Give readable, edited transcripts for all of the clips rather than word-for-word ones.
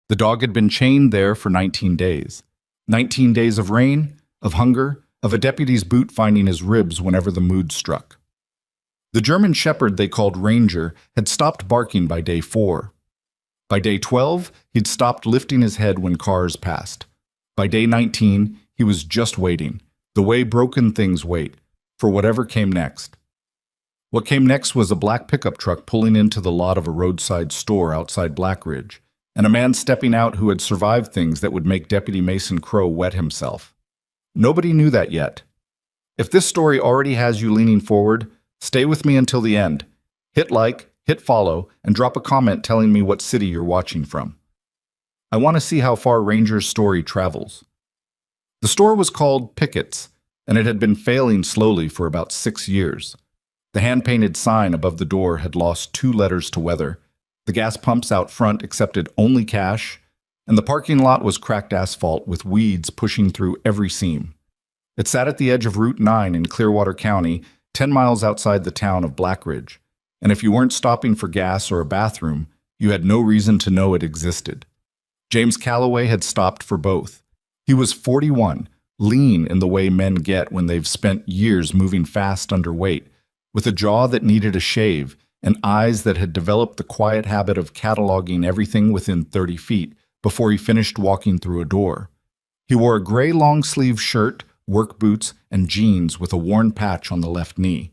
The dog had been chained there for 19 days. 19 days of rain, of hunger, of a deputy's boot finding his ribs whenever the mood struck. The German shepherd they called Ranger had stopped barking by day 4. By day 12, he'd stopped lifting his head when cars passed. By day 19, he was just waiting, the way broken things wait, for whatever came next. What came next was a black pickup truck pulling into the lot of a roadside store outside Blackridge, and a man stepping out who had survived things that would make Deputy Mason Crow wet himself. Nobody knew that yet. If this story already has you leaning forward, stay with me until the end. Hit like, hit follow, and drop a comment telling me what city you're watching from. I want to see how far Ranger's story travels. The store was called Pickett's, and it had been failing slowly for about 6 years. The hand-painted sign above the door had lost 2 letters to weather. The gas pumps out front accepted only cash, and the parking lot was cracked asphalt with weeds pushing through every seam. It sat at the edge of Route 9 in Clearwater County, 10 miles outside the town of Blackridge, and if you weren't stopping for gas or a bathroom, you had no reason to know it existed. James Calloway had stopped for both. He was 41, lean in the way men get when they've spent years moving fast under weight, with a jaw that needed a shave and eyes that had developed the quiet habit of cataloging everything within 30 feet before he finished walking through a door. He wore a gray long-sleeve shirt, work boots, and jeans with a worn patch on the left knee.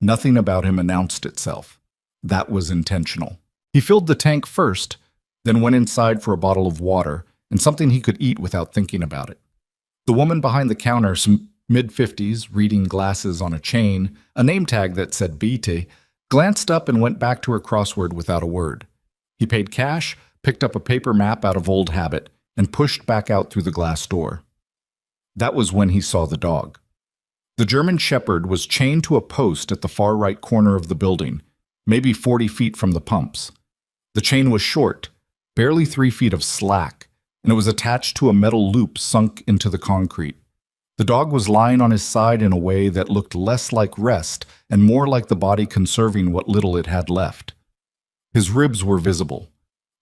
Nothing about him announced itself. That was intentional. He filled the tank first, then went inside for a bottle of water and something he could eat without thinking about it. The woman behind the counter, some mid-50s, reading glasses on a chain, a name tag that said BT, glanced up and went back to her crossword without a word. He paid cash, picked up a paper map out of old habit, and pushed back out through the glass door. That was when he saw the dog. The German shepherd was chained to a post at the far right corner of the building, maybe 40 feet from the pumps. The chain was short, barely 3 feet of slack, and it was attached to a metal loop sunk into the concrete. The dog was lying on his side in a way that looked less like rest and more like the body conserving what little it had left. His ribs were visible.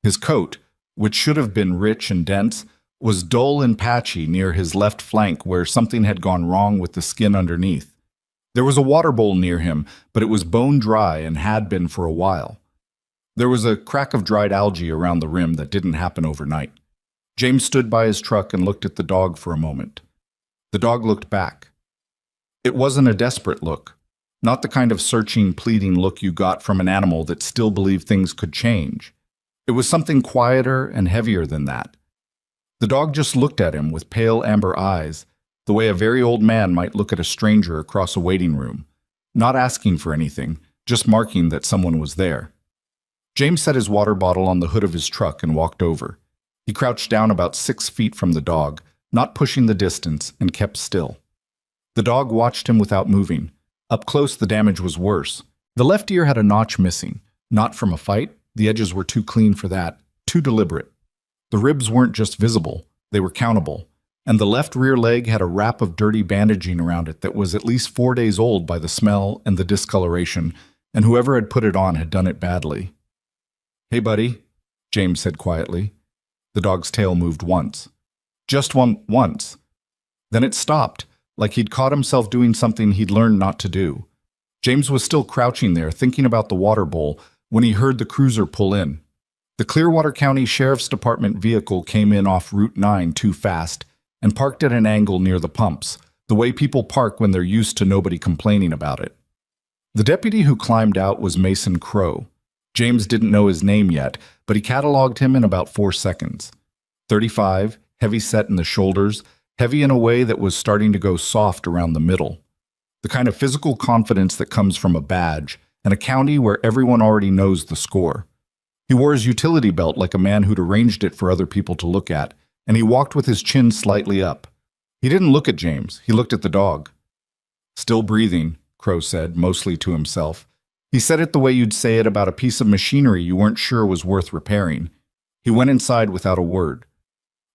His coat, which should have been rich and dense, was dull and patchy near his left flank where something had gone wrong with the skin underneath. There was a water bowl near him, but it was bone dry and had been for a while. There was a crack of dried algae around the rim that didn't happen overnight. James stood by his truck and looked at the dog for a moment. The dog looked back. It wasn't a desperate look, not the kind of searching, pleading look you got from an animal that still believed things could change. It was something quieter and heavier than that. The dog just looked at him with pale amber eyes, the way a very old man might look at a stranger across a waiting room, not asking for anything, just marking that someone was there. James set his water bottle on the hood of his truck and walked over. He crouched down about 6 feet from the dog, not pushing the distance, and kept still. The dog watched him without moving. Up close, the damage was worse. The left ear had a notch missing, not from a fight. The edges were too clean for that, too deliberate. The ribs weren't just visible, they were countable, and the left rear leg had a wrap of dirty bandaging around it that was at least 4 days old by the smell and the discoloration, and whoever had put it on had done it badly. "Hey, buddy," James said quietly. The dog's tail moved once. Just once. Then it stopped, like he'd caught himself doing something he'd learned not to do. James was still crouching there, thinking about the water bowl, when he heard the cruiser pull in. The Clearwater County Sheriff's Department vehicle came in off Route 9 too fast and parked at an angle near the pumps, the way people park when they're used to nobody complaining about it. The deputy who climbed out was Mason Crow. James didn't know his name yet, but he cataloged him in about 4 seconds. 35, heavy set in the shoulders, heavy in a way that was starting to go soft around the middle. The kind of physical confidence that comes from a badge, and a county where everyone already knows the score. He wore his utility belt like a man who'd arranged it for other people to look at, and he walked with his chin slightly up. He didn't look at James, he looked at the dog. "Still breathing," Crow said, mostly to himself. He said it the way you'd say it about a piece of machinery you weren't sure was worth repairing. He went inside without a word.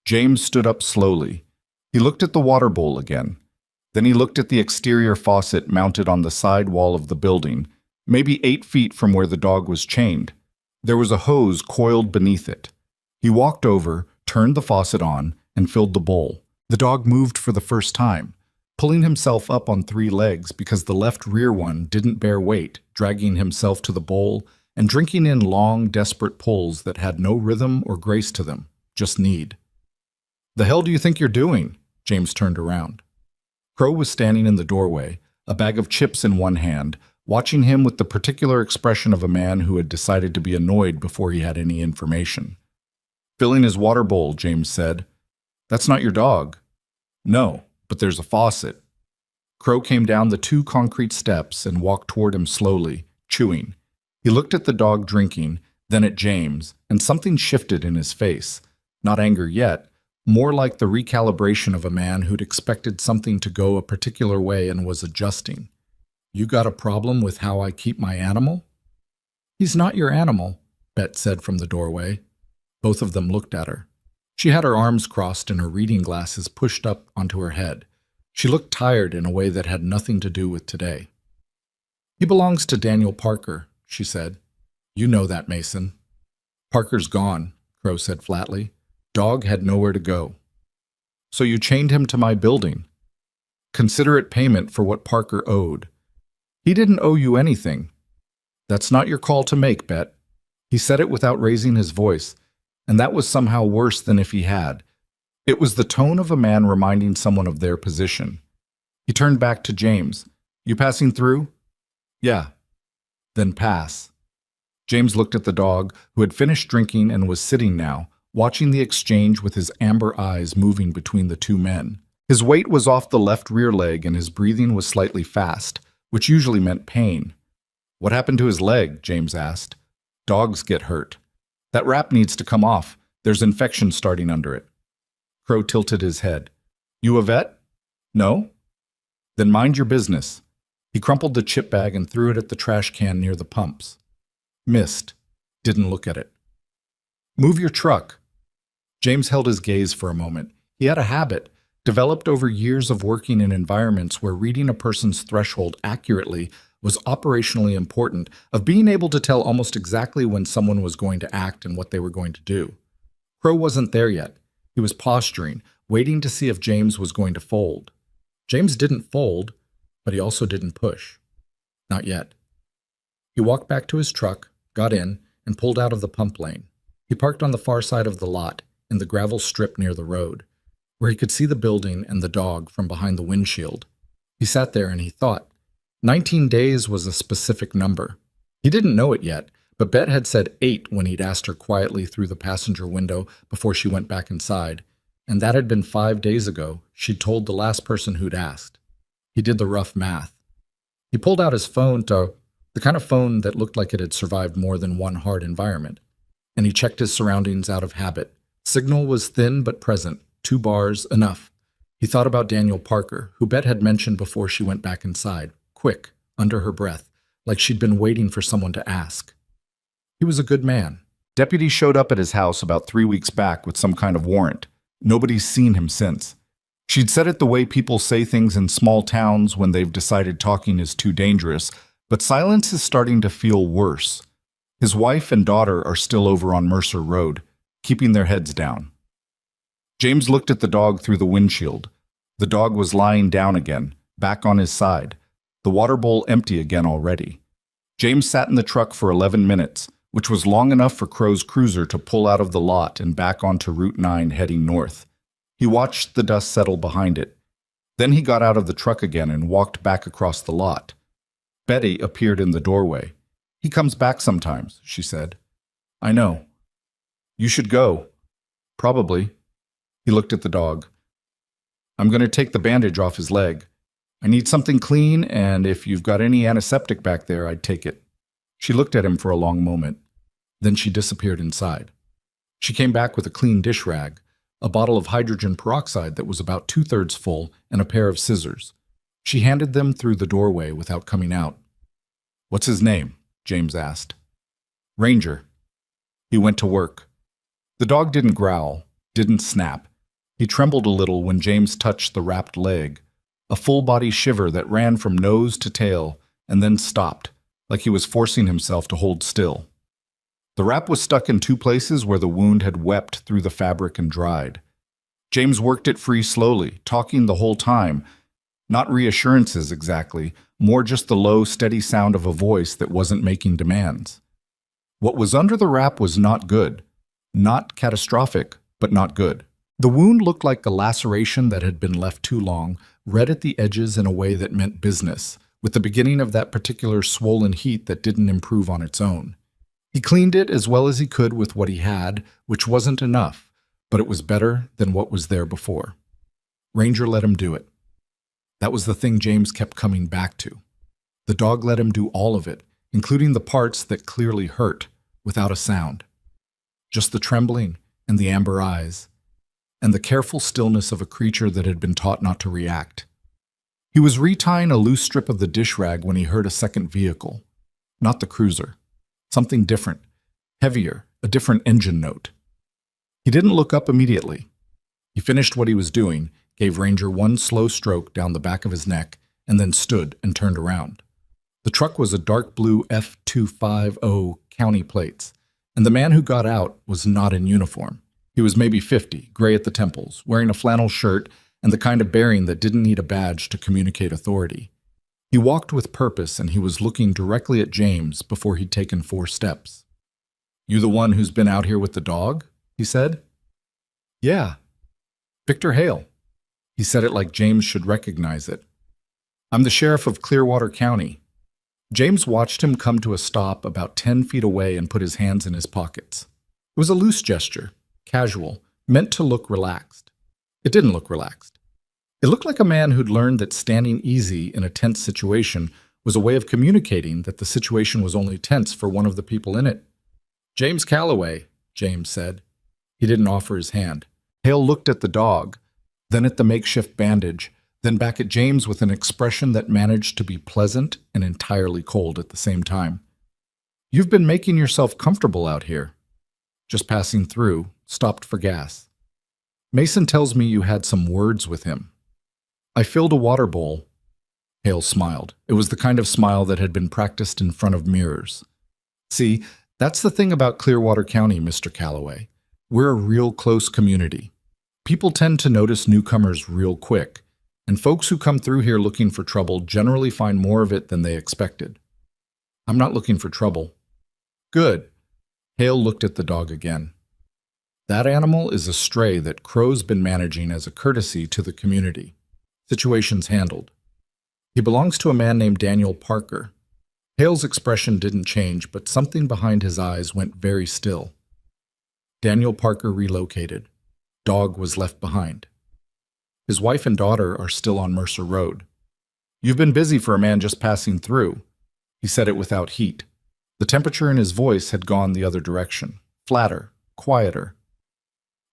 James stood up slowly. He looked at the water bowl again. Then he looked at the exterior faucet mounted on the side wall of the building, maybe 8 feet from where the dog was chained. There was a hose coiled beneath it. He walked over, turned the faucet on, and filled the bowl. The dog moved for the first time, pulling himself up on 3 legs because the left rear one didn't bear weight, dragging himself to the bowl and drinking in long, desperate pulls that had no rhythm or grace to them, just need. "The hell do you think you're doing?" James turned around. Crow was standing in the doorway, a bag of chips in one hand, watching him with the particular expression of a man who had decided to be annoyed before he had any information. "Filling his water bowl," James said. "That's not your dog." "No, but there's a faucet." Crow came down the 2 concrete steps and walked toward him slowly, chewing. He looked at the dog drinking, then at James, and something shifted in his face. Not anger yet, more like the recalibration of a man who'd expected something to go a particular way and was adjusting. "You got a problem with how I keep my animal?" "He's not your animal," Bet said from the doorway. Both of them looked at her. She had her arms crossed and her reading glasses pushed up onto her head. She looked tired in a way that had nothing to do with today. "He belongs to Daniel Parker," she said. "You know that, Mason." "Parker's gone," Crow said flatly. "Dog had nowhere to go." "So you chained him to my building." "Consider it payment for what Parker owed." "He didn't owe you anything." "That's not your call to make, Bet." He said it without raising his voice, and that was somehow worse than if he had. It was the tone of a man reminding someone of their position. He turned back to James. "You passing through?" "Yeah." "Then pass." James looked at the dog, who had finished drinking and was sitting now, watching the exchange with his amber eyes moving between the 2 men. His weight was off the left rear leg and his breathing was slightly fast, which usually meant pain. "What happened to his leg?" James asked. "Dogs get hurt. That wrap needs to come off. There's infection starting under it." Crow tilted his head. "You a vet?" "No?" "Then mind your business." He crumpled the chip bag and threw it at the trash can near the pumps. Missed. Didn't look at it. "Move your truck." James held his gaze for a moment. He had a habit, developed over years of working in environments where reading a person's threshold accurately was operationally important, of being able to tell almost exactly when someone was going to act and what they were going to do. Crow wasn't there yet. He was posturing, waiting to see if James was going to fold. James didn't fold, but he also didn't push. Not yet. He walked back to his truck, got in, and pulled out of the pump lane. He parked on the far side of the lot, in the gravel strip near the road, where he could see the building and the dog from behind the windshield. He sat there and he thought. 19 days was a specific number. He didn't know it yet, but Bet had said 8 when he'd asked her quietly through the passenger window before she went back inside, and that had been 5 days ago, she'd told the last person who'd asked. He did the rough math. He pulled out his phone, the kind of phone that looked like it had survived more than one hard environment, and he checked his surroundings out of habit. Signal was thin but present, 2 bars, enough. He thought about Daniel Parker, who Bet had mentioned before she went back inside. Quick, under her breath, like she'd been waiting for someone to ask. He was a good man. Deputies showed up at his house about 3 weeks back with some kind of warrant. Nobody's seen him since. She'd said it the way people say things in small towns when they've decided talking is too dangerous, but silence is starting to feel worse. His wife and daughter are still over on Mercer Road, keeping their heads down. James looked at the dog through the windshield. The dog was lying down again, back on his side. The water bowl empty again already. James sat in the truck for 11 minutes, which was long enough for Crow's cruiser to pull out of the lot and back onto Route 9 heading north. He watched the dust settle behind it. Then he got out of the truck again and walked back across the lot. Betty appeared in the doorway. "He comes back sometimes," she said. "I know." "You should go." "Probably." He looked at the dog. "I'm going to take the bandage off his leg. I need something clean, and if you've got any antiseptic back there, I'd take it." She looked at him for a long moment. Then she disappeared inside. She came back with a clean dish rag, a bottle of hydrogen peroxide that was about 2/3 full, and a pair of scissors. She handed them through the doorway without coming out. "What's his name?" James asked. "Ranger." He went to work. The dog didn't growl, didn't snap. He trembled a little when James touched the wrapped leg, a full-body shiver that ran from nose to tail and then stopped, like he was forcing himself to hold still. The wrap was stuck in two places where the wound had wept through the fabric and dried. James worked it free slowly, talking the whole time. Not reassurances exactly, more just the low, steady sound of a voice that wasn't making demands. What was under the wrap was not good. Not catastrophic, but not good. The wound looked like a laceration that had been left too long, red at the edges in a way that meant business, with the beginning of that particular swollen heat that didn't improve on its own. He cleaned it as well as he could with what he had, which wasn't enough, but it was better than what was there before. Ranger let him do it. That was the thing James kept coming back to. The dog let him do all of it, including the parts that clearly hurt, without a sound. Just the trembling and the amber eyes, and the careful stillness of a creature that had been taught not to react. He was retying a loose strip of the dish rag when he heard a second vehicle. Not the cruiser. Something different, heavier, a different engine note. He didn't look up immediately. He finished what he was doing, gave Ranger one slow stroke down the back of his neck, and then stood and turned around. The truck was a dark blue F250 county plates, and the man who got out was not in uniform. He was maybe 50, gray at the temples, wearing a flannel shirt and the kind of bearing that didn't need a badge to communicate authority. He walked with purpose, and he was looking directly at James before he'd taken 4 steps. "You the one who's been out here with the dog?" he said. "Yeah. Victor Hale." He said it like James should recognize it. "I'm the sheriff of Clearwater County." James watched him come to a stop about 10 feet away and put his hands in his pockets. It was a loose gesture, casual, meant to look relaxed. It didn't look relaxed. It looked like a man who'd learned that standing easy in a tense situation was a way of communicating that the situation was only tense for one of the people in it. "James Calloway," James said. He didn't offer his hand. Hale looked at the dog, then at the makeshift bandage, then back at James with an expression that managed to be pleasant and entirely cold at the same time. "You've been making yourself comfortable out here." "Just passing through, stopped for gas." "Mason tells me you had some words with him." "I filled a water bowl." Hale smiled. It was the kind of smile that had been practiced in front of mirrors. "See, that's the thing about Clearwater County, Mr. Calloway. We're a real close community. People tend to notice newcomers real quick, and folks who come through here looking for trouble generally find more of it than they expected." "I'm not looking for trouble." "Good." Hale looked at the dog again. "That animal is a stray that Crow's been managing as a courtesy to the community. Situations handled. He belongs to a man named Daniel Parker." Hale's expression didn't change, but something behind his eyes went very still. "Daniel Parker relocated. Dog was left behind. His wife and daughter are still on Mercer Road. You've been busy for a man just passing through." He said it without heat. The temperature in his voice had gone the other direction, flatter, quieter.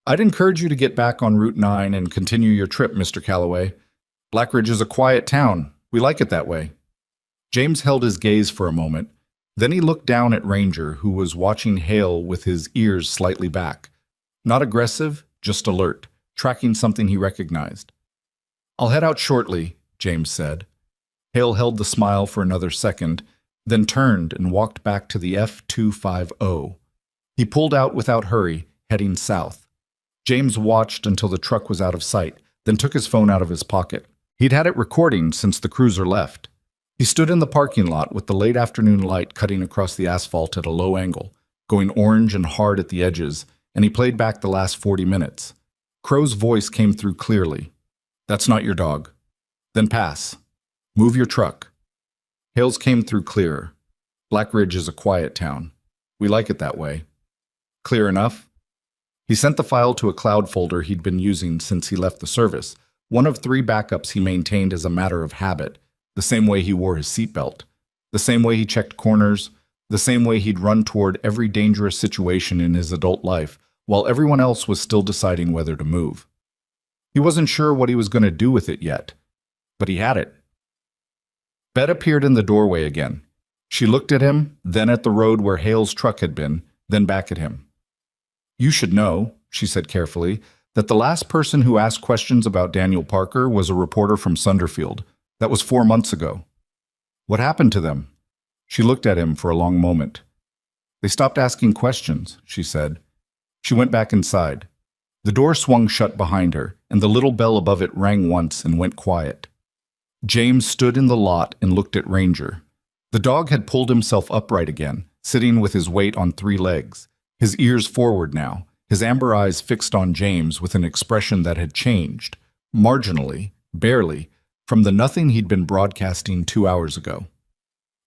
"I'd encourage you to get back on Route 9 and continue your trip, Mr. Calloway. Blackridge is a quiet town. We like it that way." James held his gaze for a moment. Then he looked down at Ranger, who was watching Hale with his ears slightly back. Not aggressive, just alert, tracking something he recognized. "I'll head out shortly," James said. Hale held the smile for another second, then turned and walked back to the F250. He pulled out without hurry, heading south. James watched until the truck was out of sight, then took his phone out of his pocket. He'd had it recording since the cruiser left. He stood in the parking lot with the late afternoon light cutting across the asphalt at a low angle, going orange and hard at the edges, and he played back the last 40 minutes. Crow's voice came through clearly. "That's not your dog. Then pass. Move your truck." Hale's came through clearer. "Blackridge is a quiet town. We like it that way." "Clear enough?" He sent the file to a cloud folder he'd been using since he left the service, one of 3 backups he maintained as a matter of habit, the same way he wore his seatbelt, the same way he checked corners, the same way he'd run toward every dangerous situation in his adult life, while everyone else was still deciding whether to move. He wasn't sure what he was going to do with it yet, but he had it. Bette appeared in the doorway again. She looked at him, then at the road where Hale's truck had been, then back at him. "You should know," she said carefully, "that the last person who asked questions about Daniel Parker was a reporter from Sunderfield. That was 4 months ago. What happened to them?" She looked at him for a long moment. They stopped asking questions, she said. She went back inside. The door swung shut behind her, and the little bell above it rang once and went quiet. James stood in the lot and looked at Ranger. The dog had pulled himself upright again, sitting with his weight on 3 legs, his ears forward now, his amber eyes fixed on James with an expression that had changed, marginally, barely, from the nothing he'd been broadcasting 2 hours ago.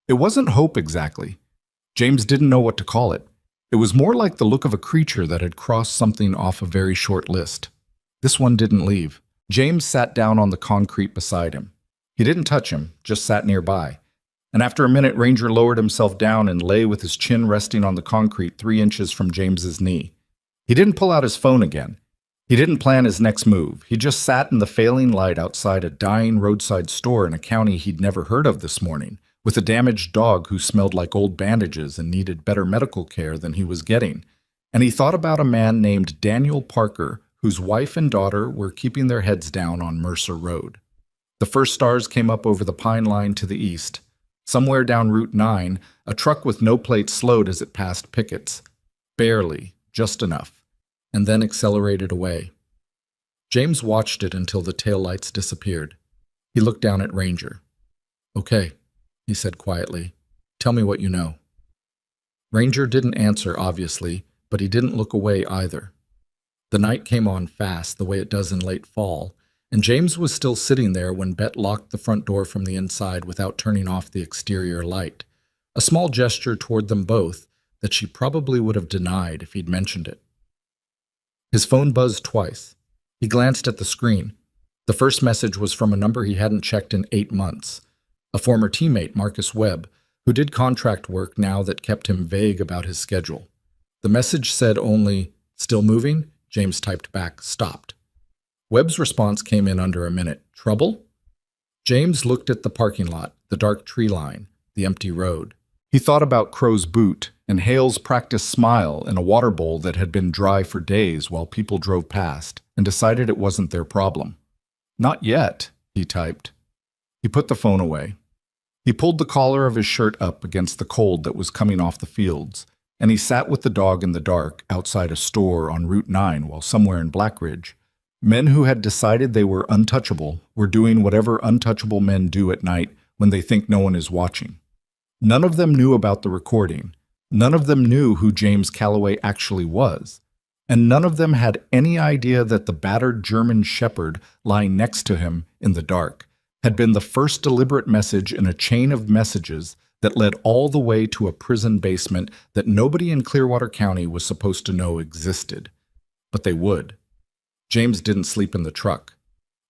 It wasn't hope exactly. James didn't know what to call it. It was more like the look of a creature that had crossed something off a very short list. This one didn't leave. James sat down on the concrete beside him. He didn't touch him, just sat nearby. And after a minute, Ranger lowered himself down and lay with his chin resting on the concrete 3 inches from James's knee. He didn't pull out his phone again. He didn't plan his next move. He just sat in the failing light outside a dying roadside store in a county he'd never heard of this morning, with a damaged dog who smelled like old bandages and needed better medical care than he was getting. And he thought about a man named Daniel Parker, whose wife and daughter were keeping their heads down on Mercer Road. The first stars came up over the pine line to the east. Somewhere down Route 9, a truck with no plate slowed as it passed pickets. Barely, just enough, and then accelerated away. James watched it until the taillights disappeared. He looked down at Ranger. "Okay," he said quietly. "Tell me what you know." Ranger didn't answer, obviously, but he didn't look away either. The night came on fast, the way it does in late fall, and James was still sitting there when Bet locked the front door from the inside without turning off the exterior light, a small gesture toward them both that she probably would have denied if he'd mentioned it. His phone buzzed twice. He glanced at the screen. The first message was from a number he hadn't checked in 8 months, a former teammate, Marcus Webb, who did contract work now that kept him vague about his schedule. The message said only, "Still moving?" James typed back, "Stopped." Webb's response came in under a minute. "Trouble?" James looked at the parking lot, the dark tree line, the empty road. He thought about Crow's boot and Hale's practiced smile in a water bowl that had been dry for days while people drove past, and decided it wasn't their problem. "Not yet," he typed. He put the phone away. He pulled the collar of his shirt up against the cold that was coming off the fields, and he sat with the dog in the dark outside a store on Route 9 while somewhere in Blackridge, men who had decided they were untouchable were doing whatever untouchable men do at night when they think no one is watching. None of them knew about the recording. None of them knew who James Calloway actually was. And none of them had any idea that the battered German shepherd lying next to him in the dark had been the first deliberate message in a chain of messages that led all the way to a prison basement that nobody in Clearwater County was supposed to know existed. But they would. James didn't sleep in the truck.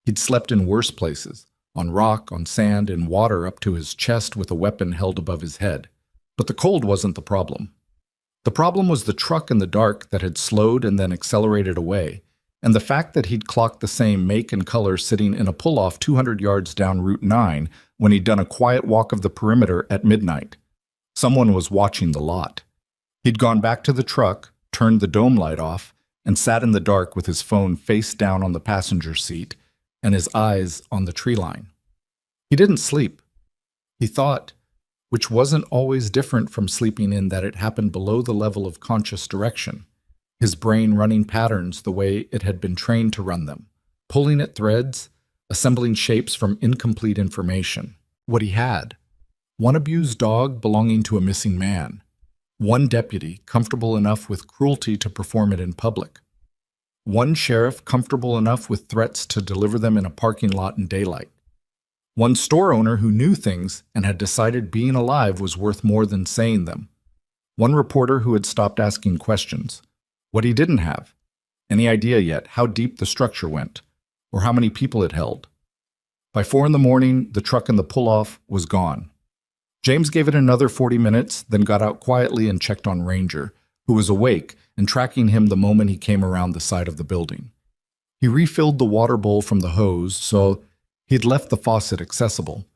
He'd slept in worse places, on rock, on sand, in water up to his chest with a weapon held above his head. But the cold wasn't the problem. The problem was the truck in the dark that had slowed and then accelerated away, and the fact that he'd clocked the same make and color sitting in a pull-off 200 yards down Route 9 when he'd done a quiet walk of the perimeter at midnight. Someone was watching the lot. He'd gone back to the truck, turned the dome light off, and sat in the dark with his phone face down on the passenger seat and his eyes on the tree line. He didn't sleep. He thought, which wasn't always different from sleeping in that it happened below the level of conscious direction, his brain running patterns the way it had been trained to run them, pulling at threads, assembling shapes from incomplete information. What he had: one abused dog belonging to a missing man, one deputy comfortable enough with cruelty to perform it in public, one sheriff comfortable enough with threats to deliver them in a parking lot in daylight, one store owner who knew things and had decided being alive was worth more than saying them, one reporter who had stopped asking questions. What he didn't have: any idea yet how deep the structure went, or how many people it held. By 4 a.m, the truck in the pull-off was gone. James gave it another 40 minutes, then got out quietly and checked on Ranger, who was awake and tracking him the moment he came around the side of the building. He refilled the water bowl from the hose, so he'd left the faucet accessible,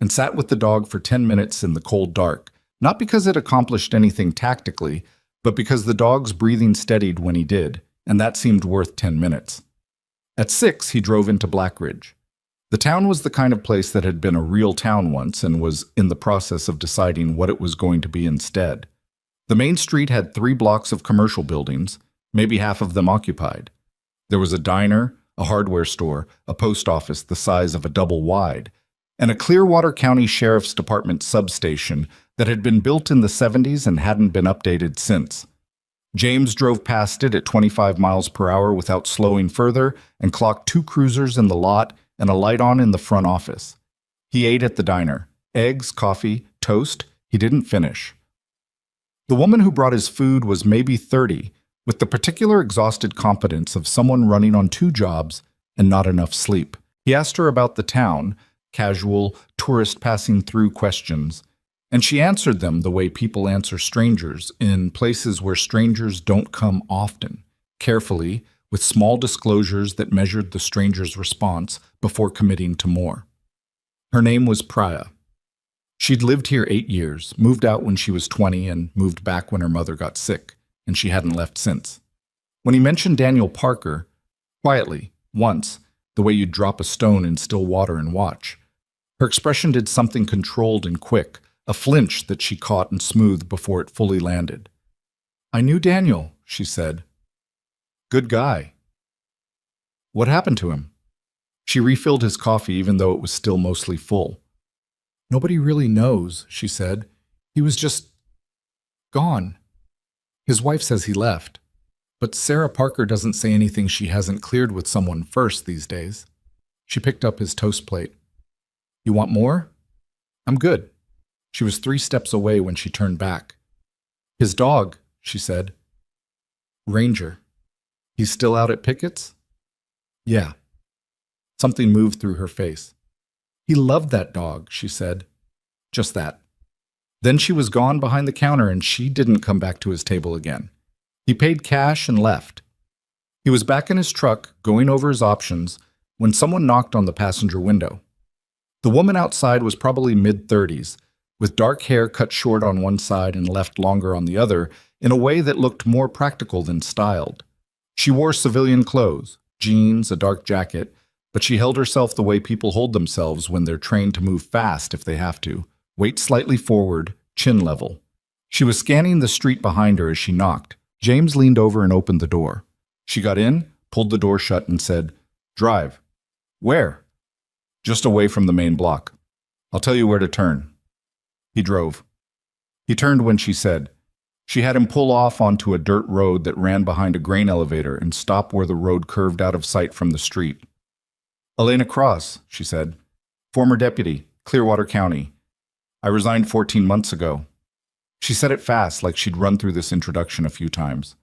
and sat with the dog for 10 minutes in the cold dark, not because it accomplished anything tactically, but because the dog's breathing steadied when he did, and that seemed worth 10 minutes. At 6, he drove into Blackridge. The town was the kind of place that had been a real town once and was in the process of deciding what it was going to be instead. The main street had 3 blocks of commercial buildings, maybe half of them occupied. There was a diner, a hardware store, a post office the size of a double wide, and a Clearwater County Sheriff's Department substation that had been built in the 70s and hadn't been updated since. James drove past it at 25 miles per hour without slowing further and clocked 2 cruisers in the lot and a light on in the front office. He ate at the diner. Eggs, coffee, toast. He didn't finish. The woman who brought his food was maybe 30, with the particular exhausted competence of someone running on 2 jobs and not enough sleep. He asked her about the town, casual, tourist passing through questions, and she answered them the way people answer strangers in places where strangers don't come often, carefully, with small disclosures that measured the stranger's response before committing to more. Her name was Priya. She'd lived here 8 years, moved out when she was 20, and moved back when her mother got sick, and she hadn't left since. When he mentioned Daniel Parker, quietly, once, the way you'd drop a stone in still water and watch, her expression did something controlled and quick, a flinch that she caught and smoothed before it fully landed. "I knew Daniel," she said. "Good guy." "What happened to him?" She refilled his coffee even though it was still mostly full. "Nobody really knows," she said. "He was just gone. His wife says he left. But Sarah Parker doesn't say anything she hasn't cleared with someone first these days." She picked up his toast plate. "You want more?" "I'm good." She was 3 steps away when she turned back. "His dog," she said. "Ranger. He's still out at Pickett's?" "Yeah." Something moved through her face. "He loved that dog," she said. Just that. Then she was gone behind the counter and she didn't come back to his table again. He paid cash and left. He was back in his truck, going over his options, when someone knocked on the passenger window. The woman outside was probably mid-30s, with dark hair cut short on one side and left longer on the other, in a way that looked more practical than styled. She wore civilian clothes, jeans, a dark jacket, but she held herself the way people hold themselves when they're trained to move fast if they have to, weight slightly forward, chin level. She was scanning the street behind her as she knocked. James leaned over and opened the door. She got in, pulled the door shut, and said, "Drive." "Where?" "Just away from the main block. I'll tell you where to turn." He drove. He turned when she said. She had him pull off onto a dirt road that ran behind a grain elevator and stop where the road curved out of sight from the street. "Elena Cross," she said. "Former deputy, Clearwater County. I resigned 14 months ago." She said it fast, like she'd run through this introduction a few times.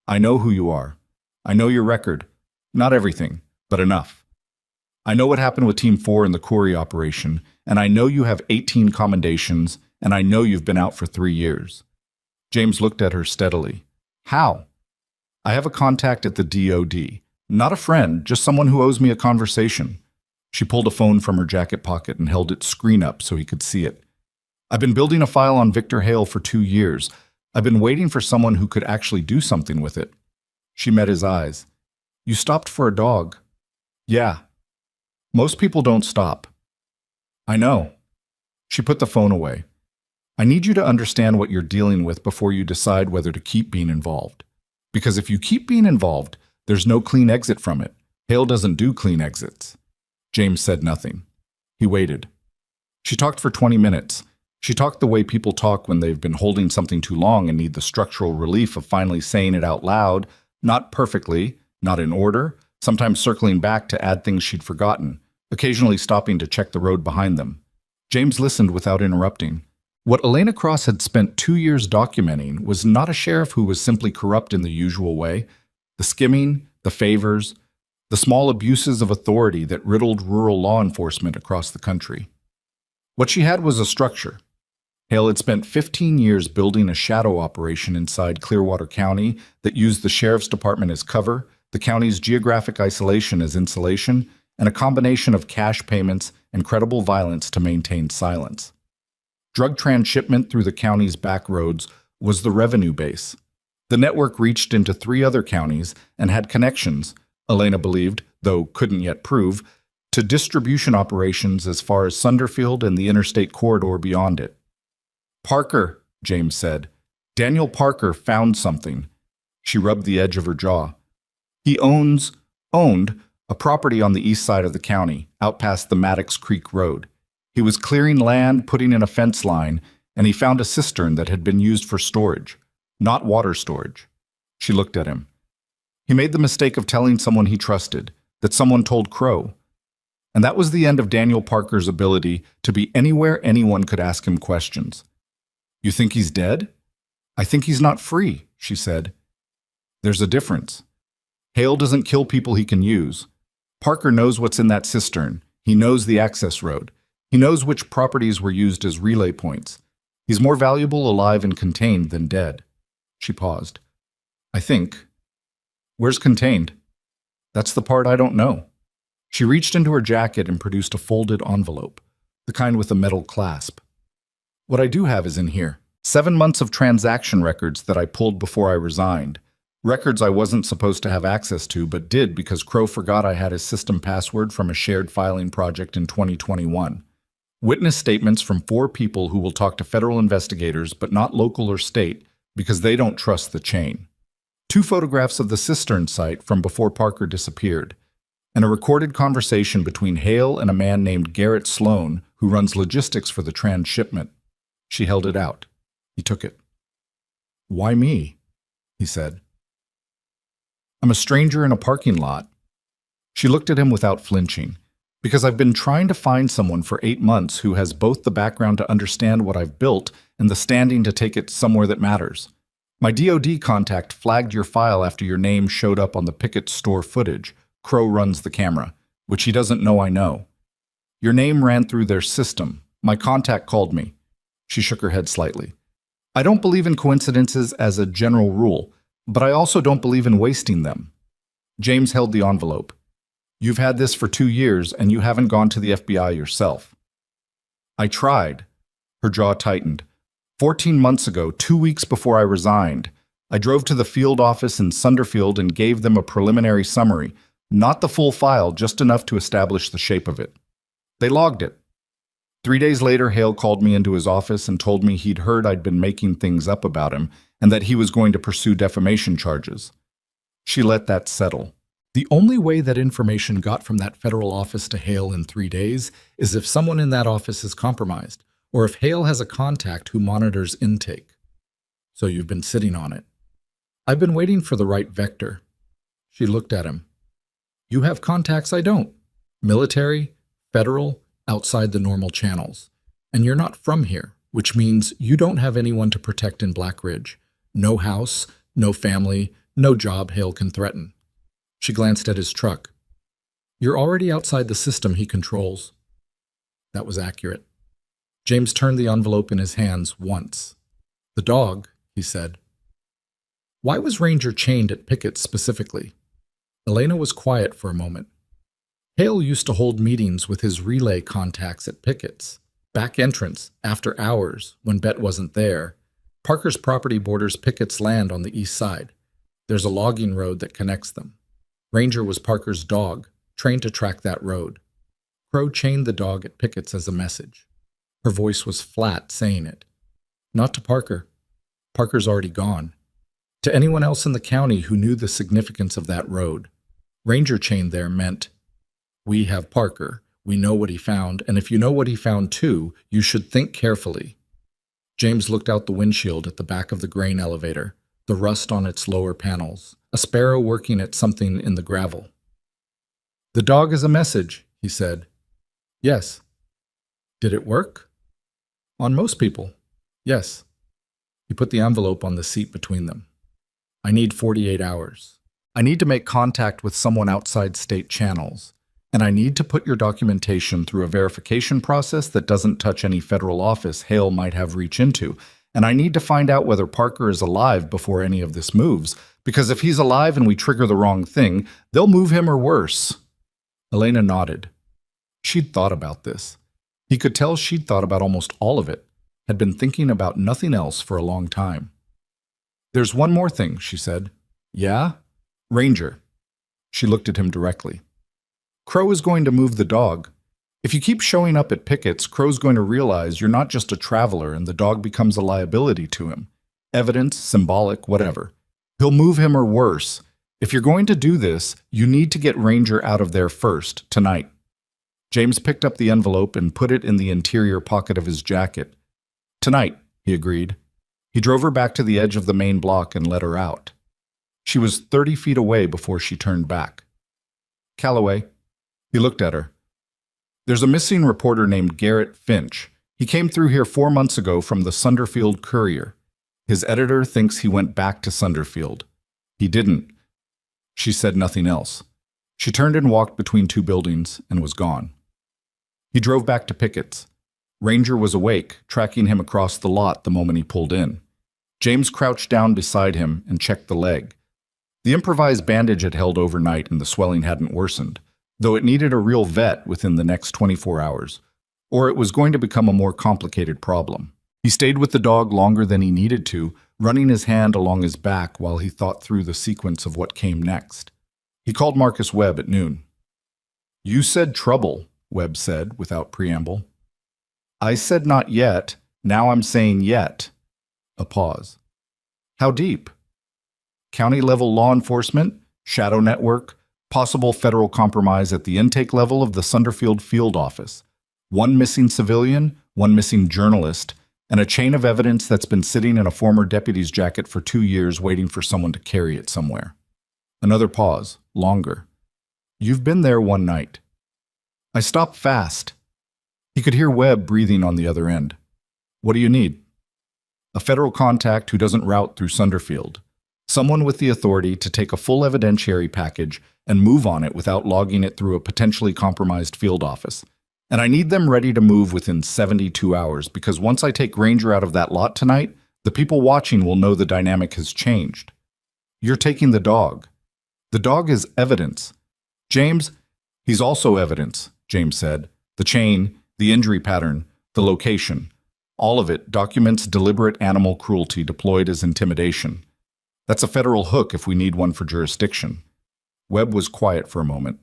"I know who you are. I know your record. Not everything, but enough. I know what happened with Team 4 in the Corey operation, and I know you have 18 commendations, and I know you've been out for 3 years. James looked at her steadily. "How?" "I have a contact at the DOD. Not a friend, just someone who owes me a conversation." She pulled a phone from her jacket pocket and held its screen up so he could see it. "I've been building a file on Victor Hale for 2 years. I've been waiting for someone who could actually do something with it." She met his eyes. "You stopped for a dog." "Yeah. Most people don't stop." "I know." She put the phone away. "I need you to understand what you're dealing with before you decide whether to keep being involved. Because if you keep being involved, there's no clean exit from it. Hale doesn't do clean exits." James said nothing. He waited. She talked for 20 minutes. She talked the way people talk when they've been holding something too long and need the structural relief of finally saying it out loud, not perfectly, not in order, sometimes circling back to add things she'd forgotten, occasionally stopping to check the road behind them. James listened without interrupting. What Elena Cross had spent 2 years documenting was not a sheriff who was simply corrupt in the usual way. The skimming, the favors, the small abuses of authority that riddled rural law enforcement across the country. What she had was a structure. Hale had spent 15 years building a shadow operation inside Clearwater County that used the sheriff's department as cover, the county's geographic isolation as insulation, and a combination of cash payments and credible violence to maintain silence. Drug transshipment through the county's back roads was the revenue base. The network reached into 3 other counties and had connections, Elena believed, though couldn't yet prove, to distribution operations as far as Sunderfield and the interstate corridor beyond it. "Parker," James said. Daniel Parker found something. She rubbed the edge of her jaw. He owned a property on the east side of the county, out past the Maddox Creek Road. He was clearing land, putting in a fence line, and he found a cistern that had been used for storage, not water storage. She looked at him. He made the mistake of telling someone he trusted, that someone told Crow. And that was the end of Daniel Parker's ability to be anywhere anyone could ask him questions. You think he's dead? I think he's not free, she said. There's a difference. Hale doesn't kill people he can use. Parker knows what's in that cistern. He knows the access road. He knows which properties were used as relay points. He's more valuable alive and contained than dead. She paused. I think. Where's contained? That's the part I don't know. She reached into her jacket and produced a folded envelope, the kind with a metal clasp. What I do have is in here. 7 months of transaction records that I pulled before I resigned. Records I wasn't supposed to have access to, but did because Crow forgot I had his system password from a shared filing project in 2021. Witness statements from 4 people who will talk to federal investigators, but not local or state, because they don't trust the chain. 2 photographs of the cistern site from before Parker disappeared, and a recorded conversation between Hale and a man named Garrett Sloan, who runs logistics for the transshipment. She held it out. He took it. Why me? He said. I'm a stranger in a parking lot. She looked at him without flinching. Because I've been trying to find someone for 8 months who has both the background to understand what I've built and the standing to take it somewhere that matters. My DoD contact flagged your file after your name showed up on the Pickett store footage. Crow runs the camera, which he doesn't know I know. Your name ran through their system. My contact called me. She shook her head slightly. I don't believe in coincidences as a general rule, but I also don't believe in wasting them. James held the envelope. You've had this for 2 years, and you haven't gone to the FBI yourself. I tried. Her jaw tightened. 14 months ago, 2 weeks before I resigned, I drove to the field office in Sunderfield and gave them a preliminary summary, not the full file, just enough to establish the shape of it. They logged it. 3 days later, Hale called me into his office and told me he'd heard I'd been making things up about him and that he was going to pursue defamation charges. She let that settle. The only way that information got from that federal office to Hale in 3 days is if someone in that office is compromised, or if Hale has a contact who monitors intake. So you've been sitting on it. I've been waiting for the right vector. She looked at him. You have contacts I don't. Military, federal, outside the normal channels. And you're not from here, which means you don't have anyone to protect in Black Ridge. No house, no family, no job Hale can threaten. She glanced at his truck. You're already outside the system he controls. That was accurate. James turned the envelope in his hands once. The dog, he said. Why was Ranger chained at Pickett specifically? Elena was quiet for a moment. Hale used to hold meetings with his relay contacts at Pickett's. Back entrance, after hours, when Bet wasn't there. Parker's property borders Pickett's land on the east side. There's a logging road that connects them. Ranger was Parker's dog, trained to track that road. Crow chained the dog at Pickett's as a message. Her voice was flat, saying it. Not to Parker. Parker's already gone. To anyone else in the county who knew the significance of that road. Ranger chained there meant, we have Parker, we know what he found, and if you know what he found too, you should think carefully. James looked out the windshield at the back of the grain elevator, the rust on its lower panels, a sparrow working at something in the gravel. The dog is a message, he said. Yes. Did it work? On most people, yes. He put the envelope on the seat between them. I need 48 hours. I need to make contact with someone outside state channels, and I need to put your documentation through a verification process that doesn't touch any federal office Hale might have reach into, and I need to find out whether Parker is alive before any of this moves, because if he's alive and we trigger the wrong thing, they'll move him or worse. Elena nodded. She'd thought about this. He could tell she'd thought about almost all of it, had been thinking about nothing else for a long time. There's one more thing, she said. Yeah? Ranger. She looked at him directly. Crow is going to move the dog. If you keep showing up at Pickett's, Crow's going to realize you're not just a traveler and the dog becomes a liability to him. Evidence, symbolic, whatever. He'll move him or worse. If you're going to do this, you need to get Ranger out of there first, tonight. James picked up the envelope and put it in the interior pocket of his jacket. Tonight, he agreed. He drove her back to the edge of the main block and let her out. She was 30 feet away before she turned back. Calloway. He looked at her. There's a missing reporter named Garrett Finch. He came through here 4 months ago from the Sunderfield Courier. His editor thinks he went back to Sunderfield. He didn't. She said nothing else. She turned and walked between two buildings and was gone. He drove back to Pickett's. Ranger was awake, tracking him across the lot the moment he pulled in. James crouched down beside him and checked the leg. The improvised bandage had held overnight and the swelling hadn't worsened, though it needed a real vet within the next 24 hours, or it was going to become a more complicated problem. He stayed with the dog longer than he needed to, running his hand along his back while he thought through the sequence of what came next. He called Marcus Webb at noon. "You said trouble," Webb said without preamble. "I said not yet. Now I'm saying yet." A pause. "How deep?" "County-level law enforcement, shadow network, possible federal compromise at the intake level of the Sunderfield field office. One missing civilian, one missing journalist, and a chain of evidence that's been sitting in a former deputy's jacket for 2 years waiting for someone to carry it somewhere." Another pause, longer. "You've been there one night." "I stopped fast." He could hear Webb breathing on the other end. "What do you need?" "A federal contact who doesn't route through Sunderfield. Someone with the authority to take a full evidentiary package and move on it without logging it through a potentially compromised field office. And I need them ready to move within 72 hours, because once I take Ranger out of that lot tonight, the people watching will know the dynamic has changed. You're taking the dog. The dog is evidence. James, he's also evidence," James said. "The chain, the injury pattern, the location. All of it documents deliberate animal cruelty deployed as intimidation. That's a federal hook if we need one for jurisdiction." Webb was quiet for a moment.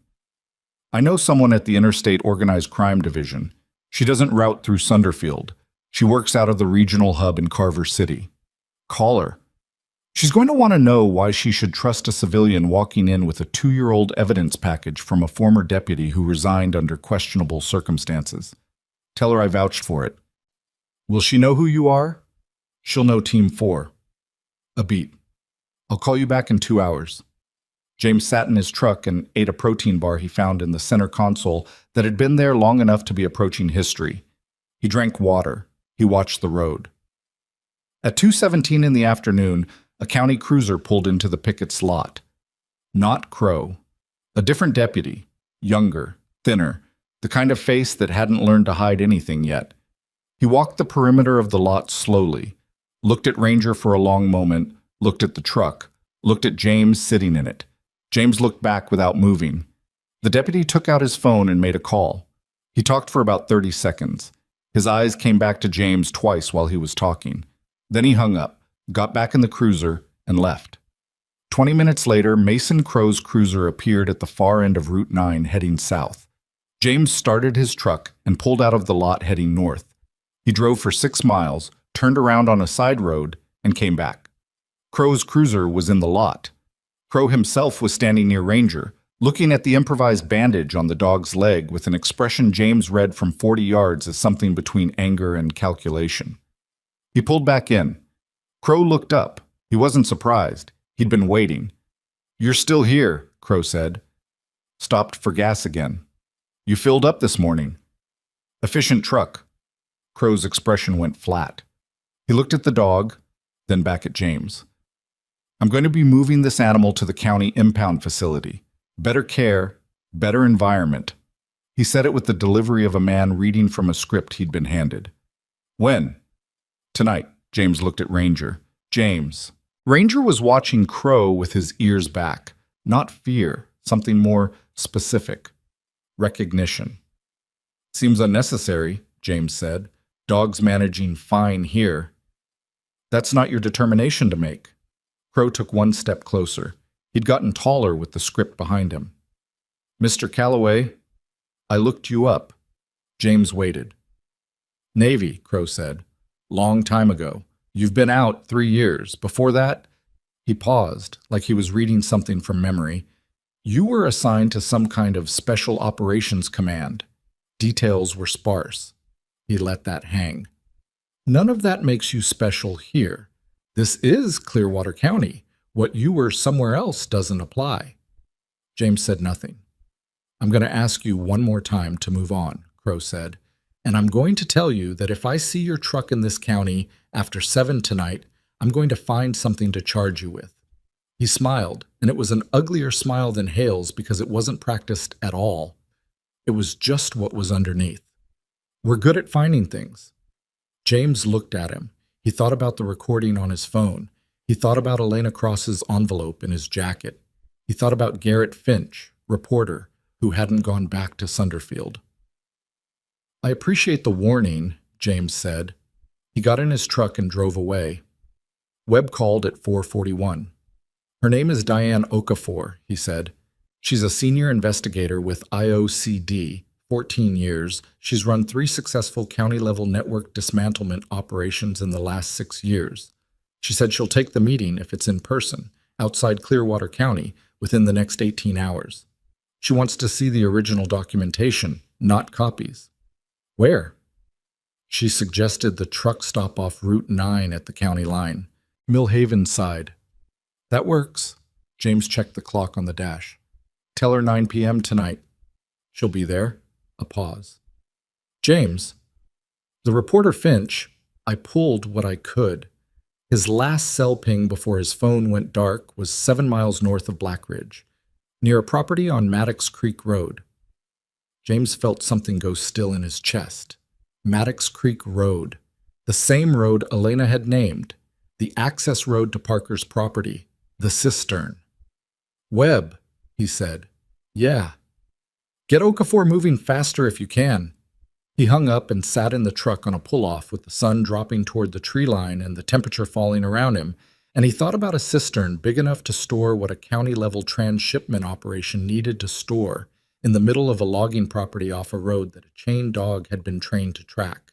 "I know someone at the Interstate Organized Crime Division. She doesn't route through Sunderfield. She works out of the regional hub in Carver City. Call her. She's going to want to know why she should trust a civilian walking in with a 2-year-old evidence package from a former deputy who resigned under questionable circumstances. Tell her I vouched for it. Will she know who you are? She'll know Team 4. A beat. I'll call you back in 2 hours." James sat in his truck and ate a protein bar he found in the center console that had been there long enough to be approaching history. He drank water. He watched the road. At 2:17 in the afternoon, a county cruiser pulled into the Pickett's lot. Not Crow. A different deputy. Younger, thinner, the kind of face that hadn't learned to hide anything yet. He walked the perimeter of the lot slowly, looked at Ranger for a long moment, looked at the truck, looked at James sitting in it. James looked back without moving. The deputy took out his phone and made a call. He talked for about 30 seconds. His eyes came back to James twice while he was talking. Then he hung up, got back in the cruiser, and left. 20 minutes later, Mason Crow's cruiser appeared at the far end of Route 9 heading south. James started his truck and pulled out of the lot heading north. He drove for 6 miles, turned around on a side road, and came back. Crow's cruiser was in the lot. Crow himself was standing near Ranger, looking at the improvised bandage on the dog's leg with an expression James read from 40 yards as something between anger and calculation. He pulled back in. Crow looked up. He wasn't surprised. He'd been waiting. "You're still here," Crow said. Stopped for gas again. "You filled up this morning." "Efficient truck." Crow's expression went flat. He looked at the dog, then back at James. "I'm going to be moving this animal to the county impound facility. Better care, better environment." He said it with the delivery of a man reading from a script he'd been handed. "When?" "Tonight." James looked at Ranger. "James." Ranger was watching Crow with his ears back. Not fear, something more specific. Recognition. "Seems unnecessary," James said. "Dog's managing fine here." "That's not your determination to make." Crow took one step closer. He'd gotten taller with the script behind him. "Mr. Calloway, I looked you up." James waited. "Navy," Crow said. "Long time ago. You've been out 3 years. Before that, he paused, like he was reading something from memory. You were assigned to some kind of special operations command. Details were sparse. He let that hang. None of that makes you special here. This is Clearwater County. What you were somewhere else doesn't apply. James said nothing. I'm going to ask you one more time to move on, Crow said. And I'm going to tell you that if I see your truck in this county after 7 tonight, I'm going to find something to charge you with. He smiled, and it was an uglier smile than Hale's because it wasn't practiced at all. It was just what was underneath. We're good at finding things. James looked at him. He thought about the recording on his phone. He thought about Elena Cross's envelope in his jacket. He thought about Garrett Finch, reporter, who hadn't gone back to Sunderfield. I appreciate the warning, James said. He got in his truck and drove away. Webb called at 4:41. Her name is Diane Okafor, he said. She's a senior investigator with IOCD, 14 years. She's run 3 successful county-level network dismantlement operations in the last 6 years. She said she'll take the meeting if it's in person, outside Clearwater County, within the next 18 hours. She wants to see the original documentation, not copies. Where? She suggested the truck stop off Route 9 at the county line. Millhaven side. That works. James checked the clock on the dash. Tell her 9 p.m. tonight. She'll be there. A pause. James. The reporter Finch, I pulled what I could. His last cell ping before his phone went dark was 7 miles north of Black Ridge, near a property on Maddox Creek Road. James felt something go still in his chest. Maddox Creek Road, the same road Elena had named, the access road to Parker's property, the cistern. Webb, he said. Yeah. Get Okafor moving faster if you can. He hung up and sat in the truck on a pull-off with the sun dropping toward the tree line and the temperature falling around him, and he thought about a cistern big enough to store what a county-level transshipment operation needed to store in the middle of a logging property off a road that a chained dog had been trained to track.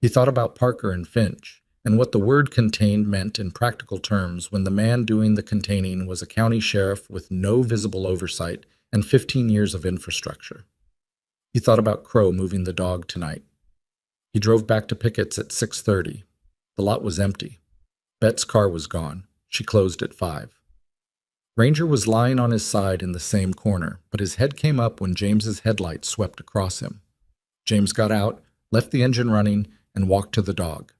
He thought about Parker and Finch, and what the word contained meant in practical terms when the man doing the containing was a county sheriff with no visible oversight and 15 years of infrastructure. He thought about Crow moving the dog tonight. He drove back to Pickett's at 6:30. The lot was empty. Bet's car was gone. She closed at 5. Ranger was lying on his side in the same corner, but his head came up when James's headlight swept across him. James got out, left the engine running, and walked to the dog.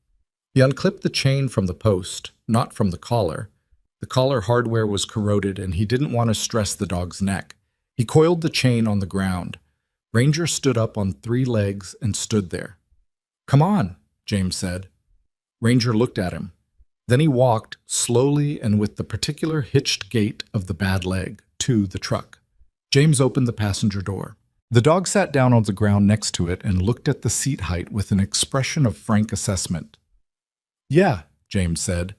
He unclipped the chain from the post, not from the collar. The collar hardware was corroded, and he didn't want to stress the dog's neck. He coiled the chain on the ground. Ranger stood up on 3 legs and stood there. Come on, James said. Ranger looked at him. Then he walked, slowly and with the particular hitched gait of the bad leg, to the truck. James opened the passenger door. The dog sat down on the ground next to it and looked at the seat height with an expression of frank assessment. Yeah, James said.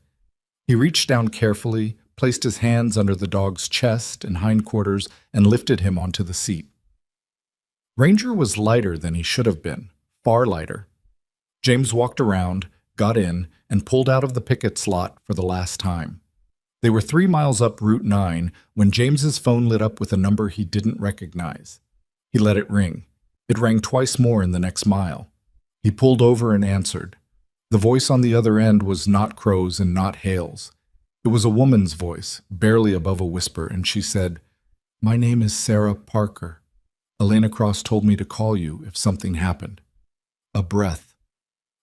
He reached down carefully, placed his hands under the dog's chest and hindquarters, and lifted him onto the seat. Ranger was lighter than he should have been, far lighter. James walked around, got in, and pulled out of the picket slot for the last time. They were 3 miles up Route 9 when James's phone lit up with a number he didn't recognize. He let it ring. It rang twice more in the next mile. He pulled over and answered. The voice on the other end was not Crow's and not Hale's. It was a woman's voice, barely above a whisper, and she said, "My name is Sarah Parker. Elena Cross told me to call you if something happened." A breath.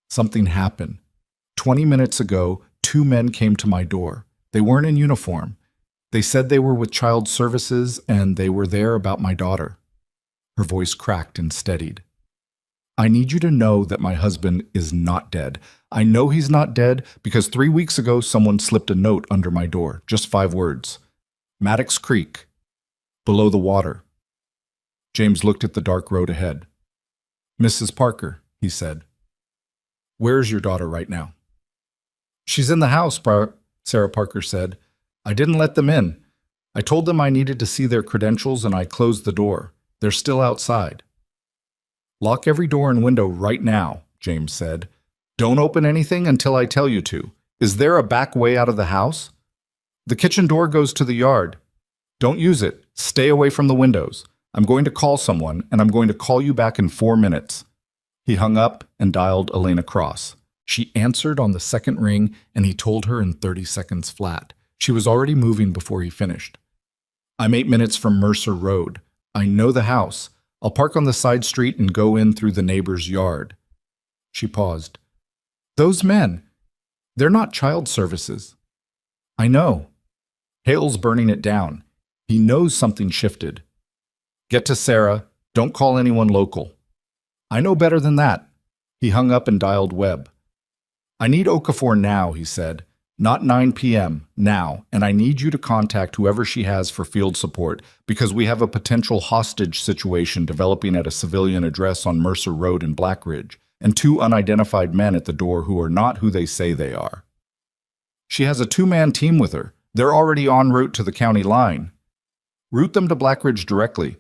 Something happened. 20 minutes ago, 2 men came to my door. They weren't in uniform. They said they were with Child Services and they were there about my daughter. Her voice cracked and steadied. I need you to know that my husband is not dead. I know he's not dead because 3 weeks ago someone slipped a note under my door. Just 5 words. Maddox Creek. Below the water. James looked at the dark road ahead. Mrs. Parker, he said. Where's your daughter right now? She's in the house, Sarah Parker said. I didn't let them in. I told them I needed to see their credentials and I closed the door. They're still outside. Lock every door and window right now, James said. Don't open anything until I tell you to. Is there a back way out of the house? The kitchen door goes to the yard. Don't use it. Stay away from the windows. I'm going to call someone, and I'm going to call you back in 4 minutes. He hung up and dialed Elena Cross. She answered on the second ring, and he told her in 30 seconds flat. She was already moving before he finished. I'm 8 minutes from Mercer Road. I know the house. I'll park on the side street and go in through the neighbor's yard. She paused. Those men, they're not child services. I know. Hale's burning it down. He knows something shifted. Get to Sarah. Don't call anyone local. I know better than that. He hung up and dialed Webb. I need Okafor now, he said. Not 9 p.m., now, and I need you to contact whoever she has for field support because we have a potential hostage situation developing at a civilian address on Mercer Road in Blackridge, and 2 unidentified men at the door who are not who they say they are. She has a 2-man team with her. They're already en route to the county line. Route them to Blackridge directly.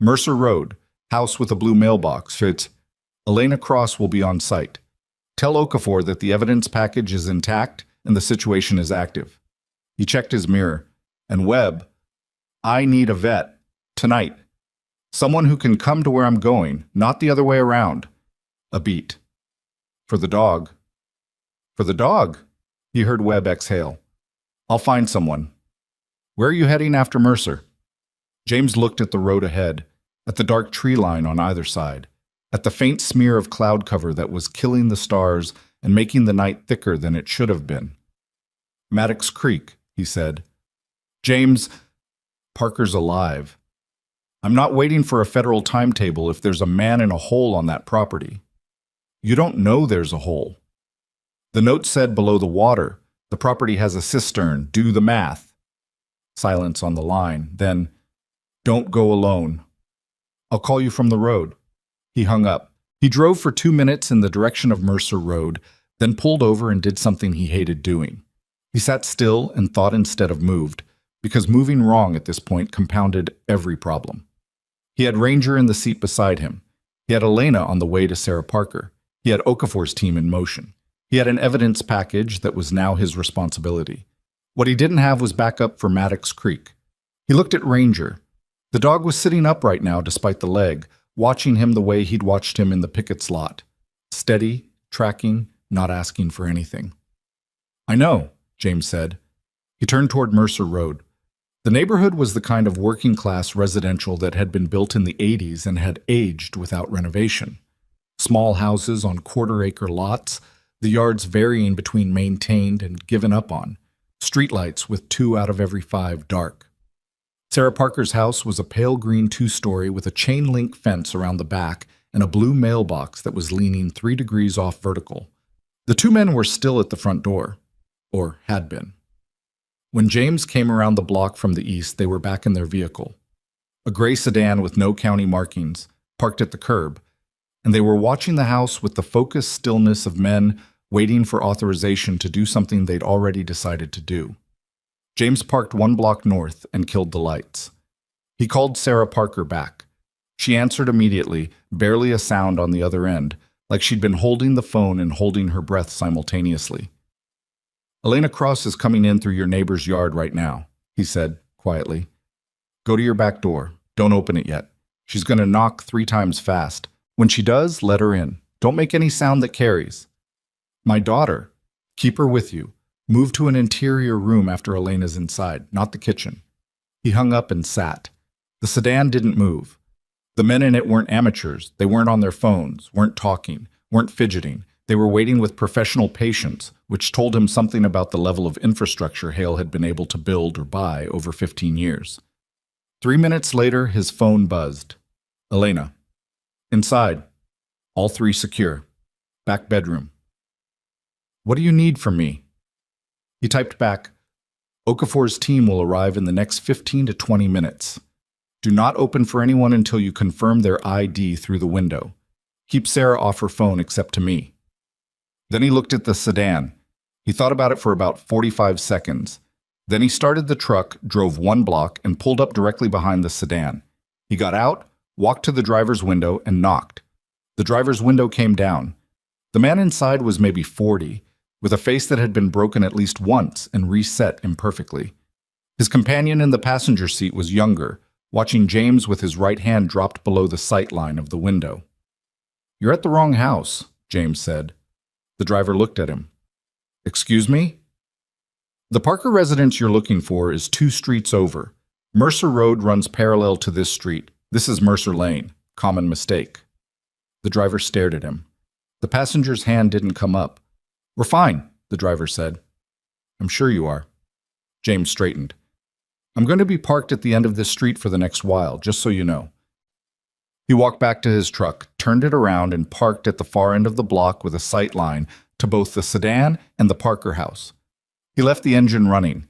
Mercer Road, house with a blue mailbox. Elena Cross will be on site. Tell Okafor that the evidence package is intact and the situation is active. He checked his mirror. And Webb, I need a vet. Tonight. Someone who can come to where I'm going, not the other way around. A beat. For the dog. For the dog, he heard Webb exhale. I'll find someone. Where are you heading after Mercer? James looked at the road ahead, at the dark tree line on either side, at the faint smear of cloud cover that was killing the stars and making the night thicker than it should have been. Maddox Creek, he said. James, Parker's alive. I'm not waiting for a federal timetable if there's a man in a hole on that property. You don't know there's a hole. The note said below the water, the property has a cistern, do the math. Silence on the line, then, don't go alone. I'll call you from the road. He hung up. He drove for 2 minutes in the direction of Mercer Road, then pulled over and did something he hated doing. He sat still and thought instead of moved, because moving wrong at this point compounded every problem. He had Ranger in the seat beside him. He had Elena on the way to Sarah Parker. He had Okafor's team in motion. He had an evidence package that was now his responsibility. What he didn't have was backup for Maddox Creek. He looked at Ranger. The dog was sitting up right now despite the leg, watching him the way he'd watched him in the picket slot. Steady, tracking, not asking for anything. I know, James said. He turned toward Mercer Road. The neighborhood was the kind of working-class residential that had been built in the 80s and had aged without renovation. Small houses on quarter-acre lots, the yards varying between maintained and given up on. Streetlights with 2 out of every 5 dark. Sarah Parker's house was a pale green 2-story with a chain-link fence around the back and a blue mailbox that was leaning 3 degrees off vertical. The 2 men were still at the front door, or had been. When James came around the block from the east, they were back in their vehicle. A gray sedan with no county markings, parked at the curb, and they were watching the house with the focused stillness of men waiting for authorization to do something they'd already decided to do. James parked 1 block north and killed the lights. He called Sarah Parker back. She answered immediately, barely a sound on the other end, like she'd been holding the phone and holding her breath simultaneously. Elena Cross is coming in through your neighbor's yard right now, he said, quietly. Go to your back door. Don't open it yet. She's going to knock 3 times fast. When she does, let her in. Don't make any sound that carries. My daughter. Keep her with you. Move to an interior room after Elena's inside, not the kitchen. He hung up and sat. The sedan didn't move. The men in it weren't amateurs. They weren't on their phones, weren't talking, weren't fidgeting. They were waiting with professional patience, which told him something about the level of infrastructure Hale had been able to build or buy over 15 years. 3 minutes later, his phone buzzed. Elena. Inside. All 3 secure. Back bedroom. What do you need from me? He typed back, Okafor's team will arrive in the next 15 to 20 minutes. Do not open for anyone until you confirm their ID through the window. Keep Sarah off her phone except to me. Then he looked at the sedan. He thought about it for about 45 seconds. Then he started the truck, drove 1 block, and pulled up directly behind the sedan. He got out, walked to the driver's window, and knocked. The driver's window came down. The man inside was maybe 40, with a face that had been broken at least once and reset imperfectly. His companion in the passenger seat was younger, watching James with his right hand dropped below the sight line of the window. "You're at the wrong house," James said. The driver looked at him. "Excuse me?" "The Parker residence you're looking for is 2 streets over. Mercer Road runs parallel to this street. This is Mercer Lane. Common mistake." The driver stared at him. The passenger's hand didn't come up. "We're fine," the driver said. "I'm sure you are." James straightened. "I'm going to be parked at the end of this street for the next while, just so you know." He walked back to his truck, turned it around, and parked at the far end of the block with a sight line to both the sedan and the Parker house. He left the engine running.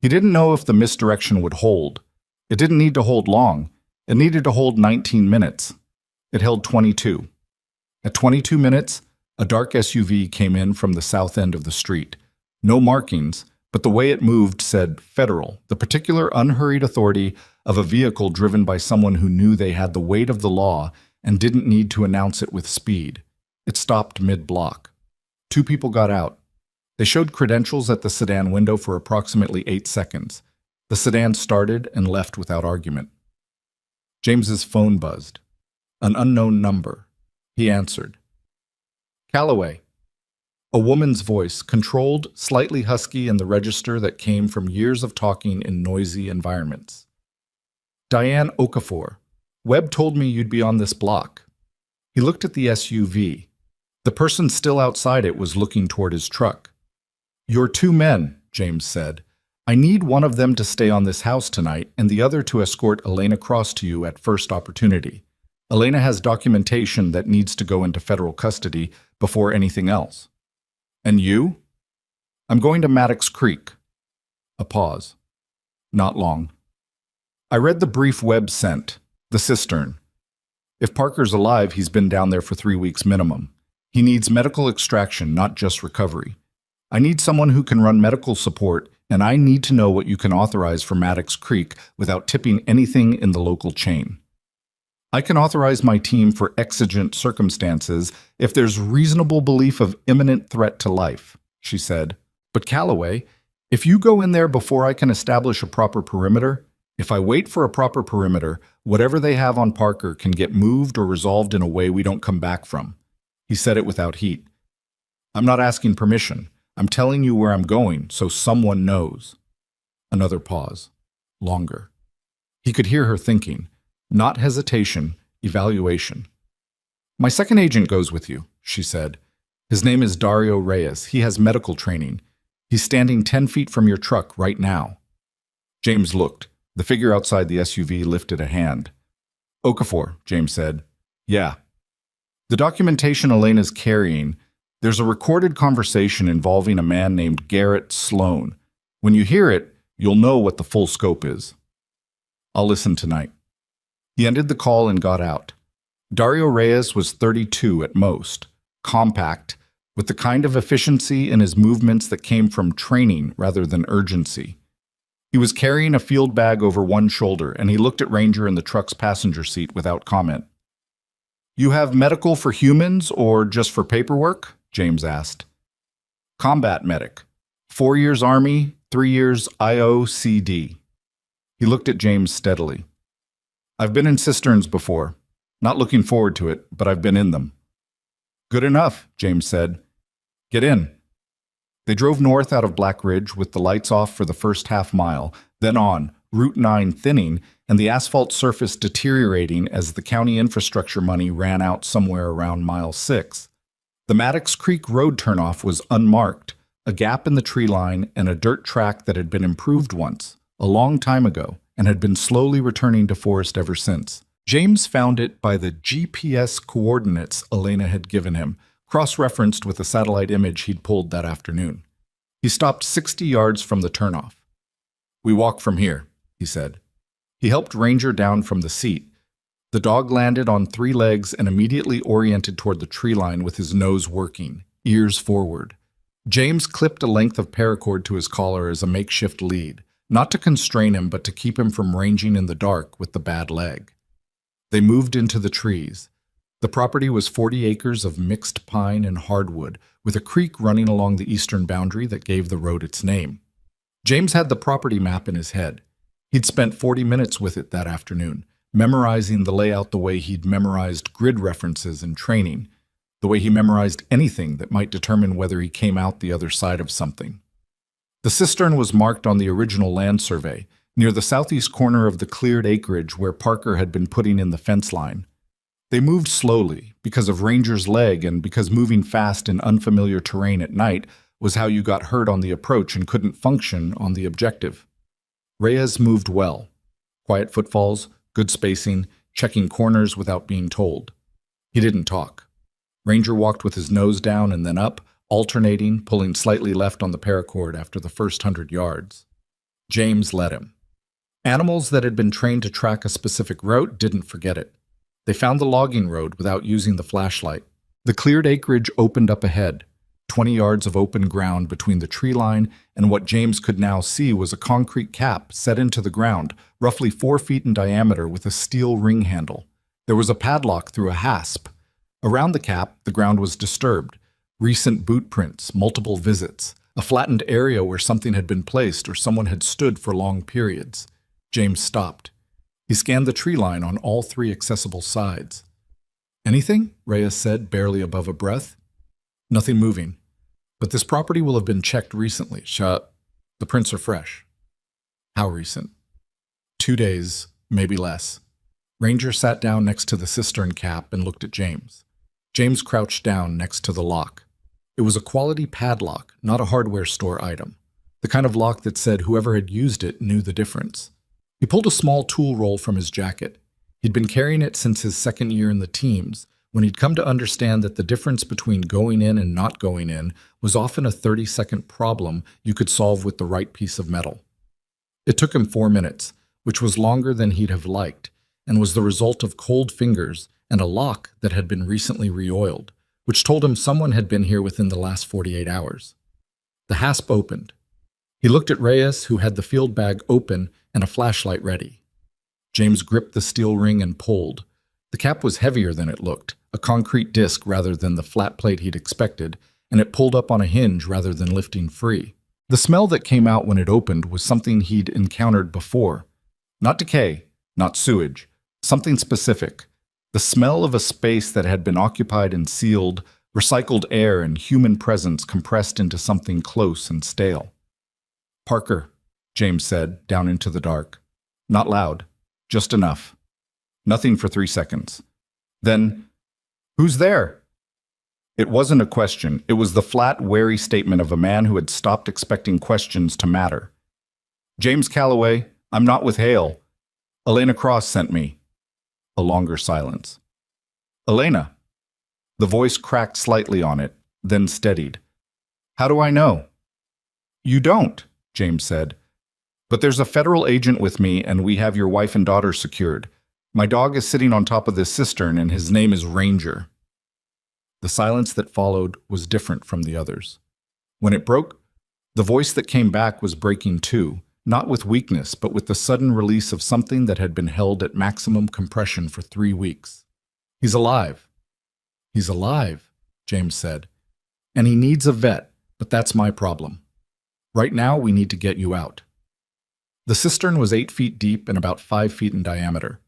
He didn't know if the misdirection would hold. It didn't need to hold long. It needed to hold 19 minutes. It held 22. At 22 minutes, a dark SUV came in from the south end of the street. No markings, but the way it moved said Federal, the particular unhurried authority of a vehicle driven by someone who knew they had the weight of the law and didn't need to announce it with speed. It stopped mid-block. 2 people got out. They showed credentials at the sedan window for approximately 8 seconds. The sedan started and left without argument. James's phone buzzed. An unknown number. He answered. "Calloway." A woman's voice, controlled, slightly husky in the register that came from years of talking in noisy environments. "Diane Okafor. Webb told me you'd be on this block." He looked at the SUV. The person still outside it was looking toward his truck. "You're 2 men," James said. "I need one of them to stay on this house tonight and the other to escort Elena Cross to you at first opportunity. Elena has documentation that needs to go into federal custody before anything else." "And you?" "I'm going to Maddox Creek." A pause. Not long. "I read the brief Webb sent. The cistern. If Parker's alive, he's been down there for 3 weeks minimum. He needs medical extraction, not just recovery. I need someone who can run medical support, and I need to know what you can authorize for Maddox Creek without tipping anything in the local chain. I can authorize my team for exigent circumstances if there's reasonable belief of imminent threat to life," she said. "But Calloway, if you go in there before I can establish a proper perimeter, if I wait for a proper perimeter, whatever they have on Parker can get moved or resolved in a way we don't come back from." He said it without heat. "I'm not asking permission. I'm telling you where I'm going, so someone knows." Another pause. Longer. He could hear her thinking. Not hesitation, evaluation. "My second agent goes with you," she said. "His name is Dario Reyes. He has medical training. He's standing 10 feet from your truck right now." James looked. The figure outside the SUV lifted a hand. "Okafor," James said. "Yeah." "The documentation Elena's carrying, there's a recorded conversation involving a man named Garrett Sloan. When you hear it, you'll know what the full scope is." "I'll listen tonight." He ended the call and got out. Dario Reyes was 32 at most, compact, with the kind of efficiency in his movements that came from training rather than urgency. He was carrying a field bag over one shoulder, and he looked at Ranger in the truck's passenger seat without comment. "You have medical for humans or just for paperwork?" James asked. "Combat medic. 4 years Army, 3 years IOCD. He looked at James steadily. "I've been in cisterns before. Not looking forward to it, but I've been in them." "Good enough," James said. "Get in." They drove north out of Black Ridge with the lights off for the first half mile, then on, Route 9 thinning and the asphalt surface deteriorating as the county infrastructure money ran out somewhere around mile 6. The Maddox Creek Road turnoff was unmarked, a gap in the tree line and a dirt track that had been improved once, a long time ago, and had been slowly returning to forest ever since. James found it by the GPS coordinates Elena had given him, cross-referenced with a satellite image he'd pulled that afternoon. He stopped 60 yards from the turnoff. "We walk from here," he said. He helped Ranger down from the seat. The dog landed on 3 legs and immediately oriented toward the tree line with his nose working, ears forward. James clipped a length of paracord to his collar as a makeshift lead, not to constrain him but to keep him from ranging in the dark with the bad leg. They moved into the trees. The property was 40 acres of mixed pine and hardwood, with a creek running along the eastern boundary that gave the road its name. James had the property map in his head. He'd spent 40 minutes with it that afternoon, memorizing the layout the way he'd memorized grid references in training, the way he memorized anything that might determine whether he came out the other side of something. The cistern was marked on the original land survey, near the southeast corner of the cleared acreage where Parker had been putting in the fence line. They moved slowly because of Ranger's leg and because moving fast in unfamiliar terrain at night was how you got hurt on the approach and couldn't function on the objective. Reyes moved well. Quiet footfalls, good spacing, checking corners without being told. He didn't talk. Ranger walked with his nose down and then up, alternating, pulling slightly left on the paracord after the first 100 yards. James led him. Animals that had been trained to track a specific route didn't forget it. They found the logging road without using the flashlight. The cleared acreage opened up ahead, 20 yards of open ground between the tree line and what James could now see was a concrete cap set into the ground, roughly 4 feet in diameter with a steel ring handle. There was a padlock through a hasp. Around the cap, the ground was disturbed. Recent boot prints, multiple visits, a flattened area where something had been placed or someone had stood for long periods. James stopped. He scanned the tree line on all 3 accessible sides. "Anything?" Reyes said, barely above a breath. "Nothing moving. But this property will have been checked recently. The prints are fresh." "How recent?" 2 days, maybe less." Ranger sat down next to the cistern cap and looked at James. James crouched down next to the lock. It was a quality padlock, not a hardware store item. The kind of lock that said whoever had used it knew the difference. He pulled a small tool roll from his jacket. He'd been carrying it since his second year in the teams, when he'd come to understand that the difference between going in and not going in was often a 30-second problem you could solve with the right piece of metal. It took him 4 minutes, which was longer than he'd have liked, and was the result of cold fingers and a lock that had been recently reoiled, which told him someone had been here within the last 48 hours. The hasp opened. He looked at Reyes, who had the field bag open and a flashlight ready. James gripped the steel ring and pulled. The cap was heavier than it looked, a concrete disc rather than the flat plate he'd expected, and it pulled up on a hinge rather than lifting free. The smell that came out when it opened was something he'd encountered before. Not decay, not sewage, something specific. The smell of a space that had been occupied and sealed, recycled air and human presence compressed into something close and stale. "Parker," James said, down into the dark. Not loud, just enough. Nothing for 3 seconds. Then, "Who's there?" It wasn't a question. It was the flat, wary statement of a man who had stopped expecting questions to matter. "James Calloway, I'm not with Hale. Elena Cross sent me." A longer silence. "Elena?" The voice cracked slightly on it, then steadied. "How do I know?" "You don't," James said. "But there's a federal agent with me, and we have your wife and daughter secured. My dog is sitting on top of this cistern, and his name is Ranger." The silence that followed was different from the others. When it broke, the voice that came back was breaking too, not with weakness, but with the sudden release of something that had been held at maximum compression for 3 weeks. "He's alive." "He's alive," James said. "And he needs a vet, but that's my problem. Right now, we need to get you out." The cistern was 8 feet deep and about 5 feet in diameter,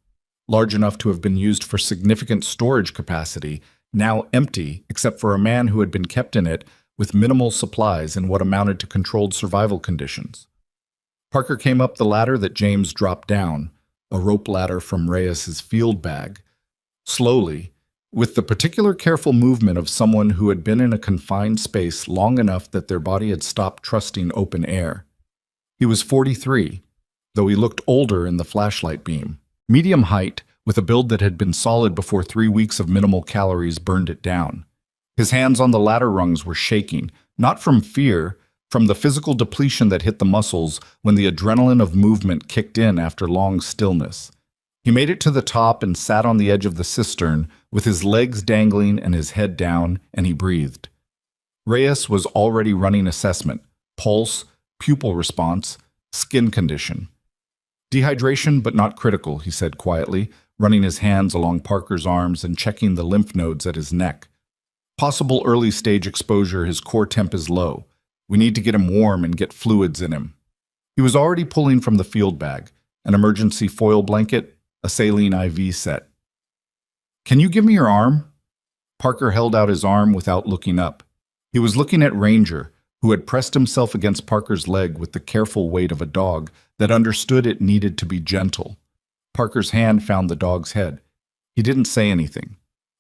large enough to have been used for significant storage capacity, now empty except for a man who had been kept in it with minimal supplies in what amounted to controlled survival conditions. Parker came up the ladder that James dropped down, a rope ladder from Reyes's field bag, slowly, with the particular careful movement of someone who had been in a confined space long enough that their body had stopped trusting open air. He was 43, though he looked older in the flashlight beam. Medium height, with a build that had been solid before 3 weeks of minimal calories burned it down. His hands on the ladder rungs were shaking, not from fear, from the physical depletion that hit the muscles when the adrenaline of movement kicked in after long stillness. He made it to the top and sat on the edge of the cistern, with his legs dangling and his head down, and he breathed. Reyes was already running assessment: pulse, pupil response, skin condition. "Dehydration, but not critical," he said quietly, running his hands along Parker's arms and checking the lymph nodes at his neck. Possible early-stage exposure, his core temp is low. We need to get him warm and get fluids in him. He was already pulling from the field bag, an emergency foil blanket, a saline IV set. "Can you give me your arm?" Parker held out his arm without looking up. He was looking at Ranger, who had pressed himself against Parker's leg with the careful weight of a dog that understood it needed to be gentle. Parker's hand found the dog's head. He didn't say anything.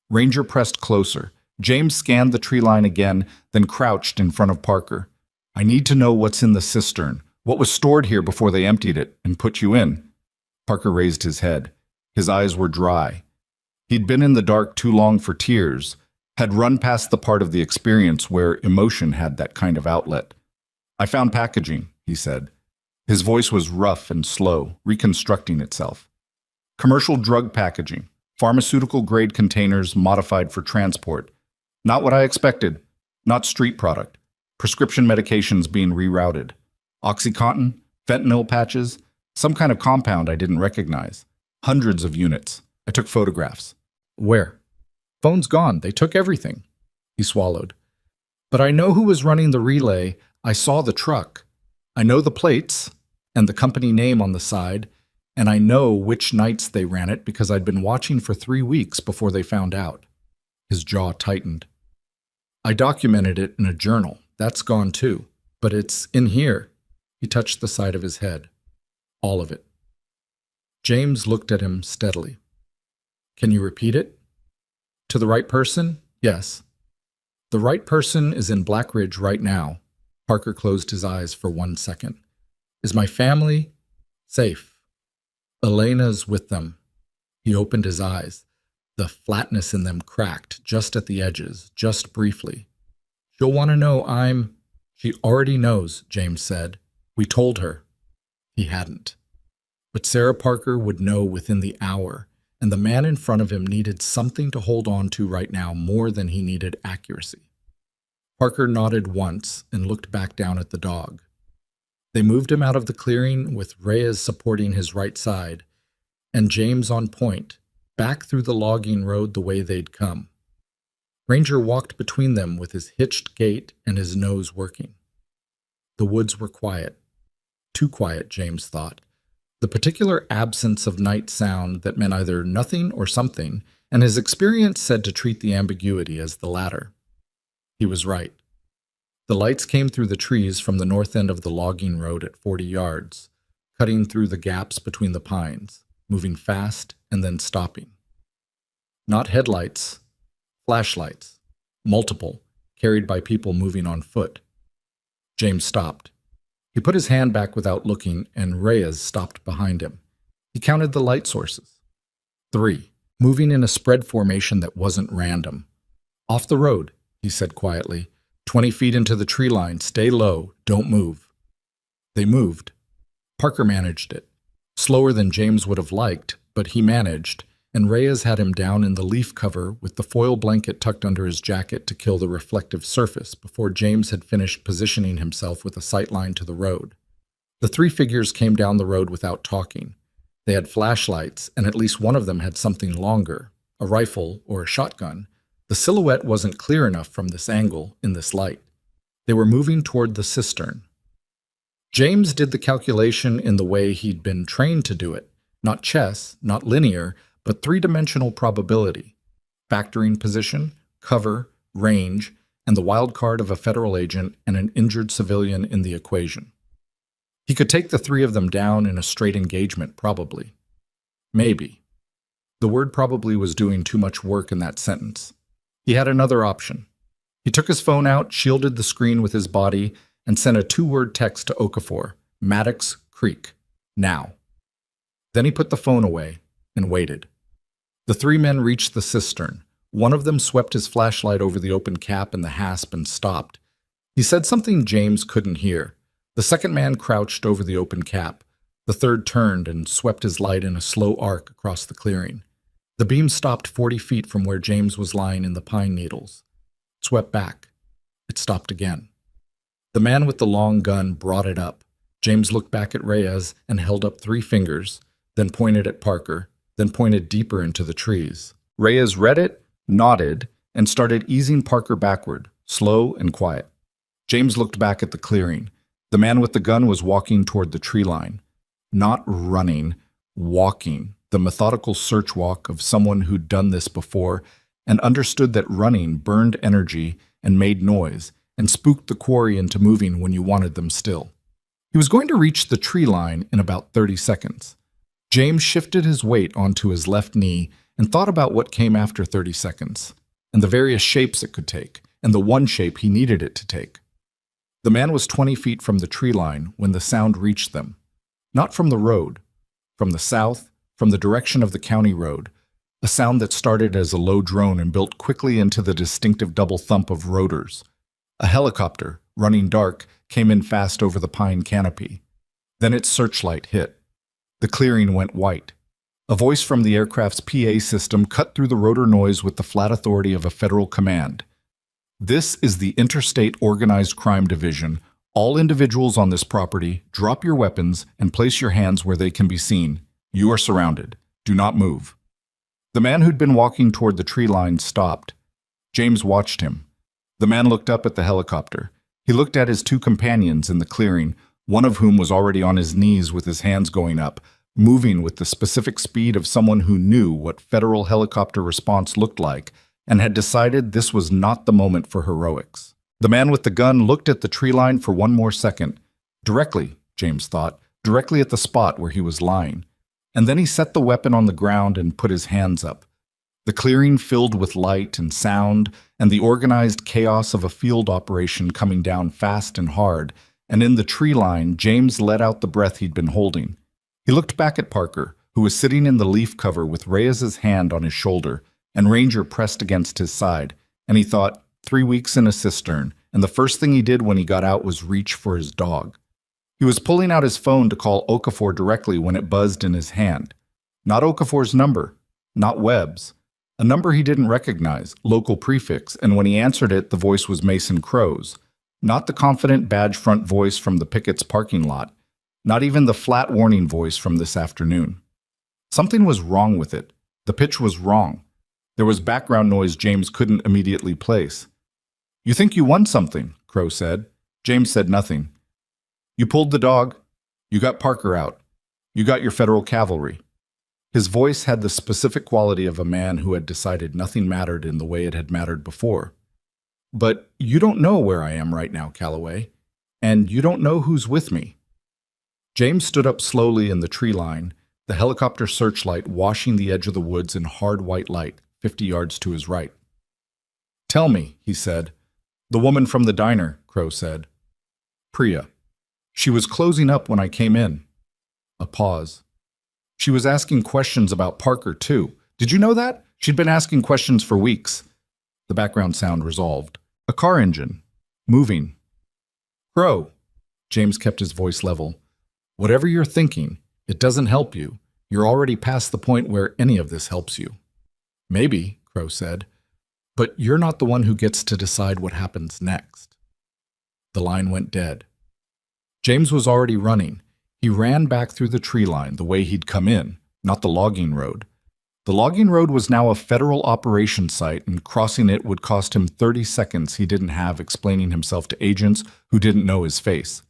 Ranger pressed closer. James scanned the tree line again, then crouched in front of Parker. "I need to know what's in the cistern, what was stored here before they emptied it and put you in." Parker raised his head. His eyes were dry. He'd been in the dark too long for tears, had run past the part of the experience where emotion had that kind of outlet. "I found packaging," he said. His voice was rough and slow, reconstructing itself. "Commercial drug packaging, pharmaceutical-grade containers modified for transport. Not what I expected. Not street product. Prescription medications being rerouted. OxyContin, fentanyl patches, some kind of compound I didn't recognize. Hundreds of units. I took photographs." "Where?" "Phone's gone. They took everything." He swallowed. "But I know who was running the relay. I saw the truck. I know the plates and the company name on the side, and I know which nights they ran it because I'd been watching for 3 weeks before they found out." His jaw tightened. "I documented it in a journal. That's gone too. But it's in here." He touched the side of his head. "All of it." James looked at him steadily. "Can you repeat it?" "To the right person? Yes. The right person is in Black Ridge right now." Parker closed his eyes for 1 second. "Is my family safe?" "Elena's with them." He opened his eyes. The flatness in them cracked just at the edges, just briefly. "She'll want to know I'm—" "She already knows," James said. "We told her." He hadn't. But Sarah Parker would know within the hour, and the man in front of him needed something to hold on to right now more than he needed accuracy. Parker nodded once and looked back down at the dog. They moved him out of the clearing with Reyes supporting his right side, and James on point, back through the logging road the way they'd come. Ranger walked between them with his hitched gait and his nose working. The woods were quiet. Too quiet, James thought. The particular absence of night sound that meant either nothing or something, and his experience said to treat the ambiguity as the latter. He was right. The lights came through the trees from the north end of the logging road at 40 yards, cutting through the gaps between the pines, moving fast and then stopping. Not headlights, flashlights, multiple, carried by people moving on foot. James stopped. He put his hand back without looking, and Reyes stopped behind him. He counted the light sources. 3, moving in a spread formation that wasn't random. "Off the road," he said quietly. 20 feet into the tree line. Stay low. Don't move." They moved. Parker managed it. Slower than James would have liked, but he managed, and Reyes had him down in the leaf cover with the foil blanket tucked under his jacket to kill the reflective surface before James had finished positioning himself with a sight line to the road. The 3 figures came down the road without talking. They had flashlights, and at least one of them had something longer, a rifle or a shotgun. The silhouette wasn't clear enough from this angle, in this light. They were moving toward the cistern. James did the calculation in the way he'd been trained to do it. Not chess, not linear, but 3-dimensional probability. Factoring position, cover, range, and the wild card of a federal agent and an injured civilian in the equation. He could take the 3 of them down in a straight engagement, probably. Maybe. The word probably was doing too much work in that sentence. He had another option. He took his phone out, shielded the screen with his body, and sent a 2-word text to Okafor, Maddox Creek, now. Then he put the phone away and waited. The 3 men reached the cistern. One of them swept his flashlight over the open cap and the hasp and stopped. He said something James couldn't hear. The second man crouched over the open cap. The third turned and swept his light in a slow arc across the clearing. The beam stopped 40 feet from where James was lying in the pine needles. It swept back. It stopped again. The man with the long gun brought it up. James looked back at Reyes and held up 3 fingers, then pointed at Parker. then pointed deeper into the trees. Reyes read it, nodded, and started easing Parker backward, slow and quiet. James looked back at the clearing. The man with the gun was walking toward the tree line. Not running, walking, the methodical search walk of someone who'd done this before and understood that running burned energy and made noise and spooked the quarry into moving when you wanted them still. He was going to reach the tree line in about 30 seconds. James shifted his weight onto his left knee and thought about what came after 30 seconds, and the various shapes it could take, and the one shape he needed it to take. The man was 20 feet from the tree line when the sound reached them. Not from the road, from the south, from the direction of the county road, a sound that started as a low drone and built quickly into the distinctive double thump of rotors. A helicopter, running dark, came in fast over the pine canopy. Then its searchlight hit. The clearing went white. A voice from the aircraft's PA system cut through the rotor noise with the flat authority of a federal command. This is the Interstate Organized Crime Division. All individuals on this property, drop your weapons and place your hands where they can be seen. You are surrounded. Do not move. The man who'd been walking toward the tree line stopped. James watched him. The man looked up at the helicopter. He looked at his two companions in the clearing, one of whom was already on his knees with his hands going up, moving with the specific speed of someone who knew what federal helicopter response looked like and had decided this was not the moment for heroics. The man with the gun looked at the tree line for one more second. Directly, James thought, directly at the spot where he was lying. And then he set the weapon on the ground and put his hands up. The clearing filled with light and sound and the organized chaos of a field operation coming down fast and hard, and in the tree line, James let out the breath he'd been holding. He looked back at Parker, who was sitting in the leaf cover with Reyes's hand on his shoulder and Ranger pressed against his side, and he thought, 3 weeks in a cistern, and the first thing he did when he got out was reach for his dog. He was pulling out his phone to call Okafor directly when it buzzed in his hand. Not Okafor's number, not Webb's. A number he didn't recognize, local prefix, and when he answered it, the voice was Mason Crow's. Not the confident badge front voice from the Pickett's parking lot. Not even the flat warning voice from this afternoon. Something was wrong with it. The pitch was wrong. There was background noise James couldn't immediately place. "You think you won something," Crow said. James said nothing. "You pulled the dog. You got Parker out. You got your federal cavalry." His voice had the specific quality of a man who had decided nothing mattered in the way it had mattered before. "But you don't know where I am right now, Calloway. And you don't know who's with me." James stood up slowly in the tree line, the helicopter searchlight washing the edge of the woods in hard white light, 50 yards to his right. "Tell me," he said. "The woman from the diner," Crow said. "Priya. She was closing up when I came in." A pause. "She was asking questions about Parker, too. Did you know that? She'd been asking questions for weeks." The background sound resolved. A car engine. Moving. "Crow." James kept his voice level. "Whatever you're thinking, it doesn't help you. You're already past the point where any of this helps you." "Maybe," Crow said. "But you're not the one who gets to decide what happens next." The line went dead. James was already running. He ran back through the tree line the way he'd come in, not the logging road. The logging road was now a federal operations site, and crossing it would cost him 30 seconds he didn't have explaining himself to agents who didn't know his face.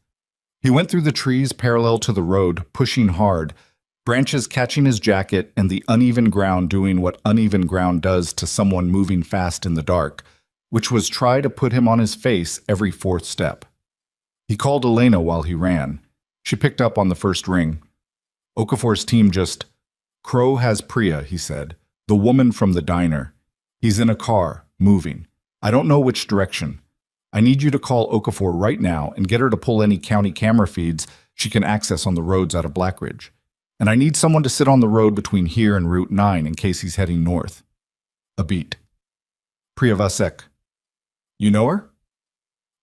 He went through the trees parallel to the road, pushing hard, branches catching his jacket and the uneven ground doing what uneven ground does to someone moving fast in the dark, which was try to put him on his face every fourth step. He called Elena while he ran. She picked up on the first ring. Okafor's team just, "Crow has Priya," he said. "The woman from the diner. He's in a car, moving. I don't know which direction. I need you to call Okafor right now and get her to pull any county camera feeds she can access on the roads out of Blackridge. And I need someone to sit on the road between here and Route 9 in case he's heading north." A beat. "Priya Vasek." "You know her?"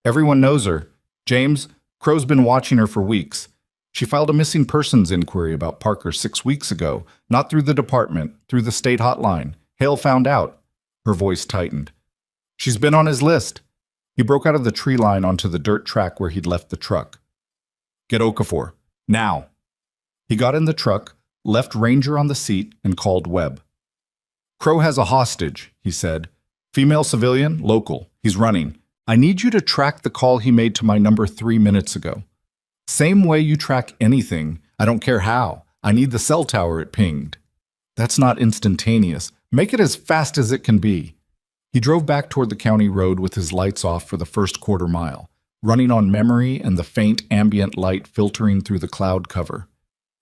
"Everyone knows her. James, Crow's been watching her for weeks. She filed a missing persons inquiry about Parker 6 weeks ago, not through the department, through the state hotline. Hale found out." Her voice tightened. "She's been on his list." He broke out of the tree line onto the dirt track where he'd left the truck. "Get Okafor. Now." He got in the truck, left Ranger on the seat, and called Webb. "Crow has a hostage," he said. "Female civilian, local. He's running. I need you to track the call he made to my number 3 minutes ago. Same way you track anything. I don't care how. I need the cell tower it pinged." "That's not instantaneous. Make it as fast as it can be." He drove back toward the county road with his lights off for the first quarter mile, running on memory and the faint ambient light filtering through the cloud cover.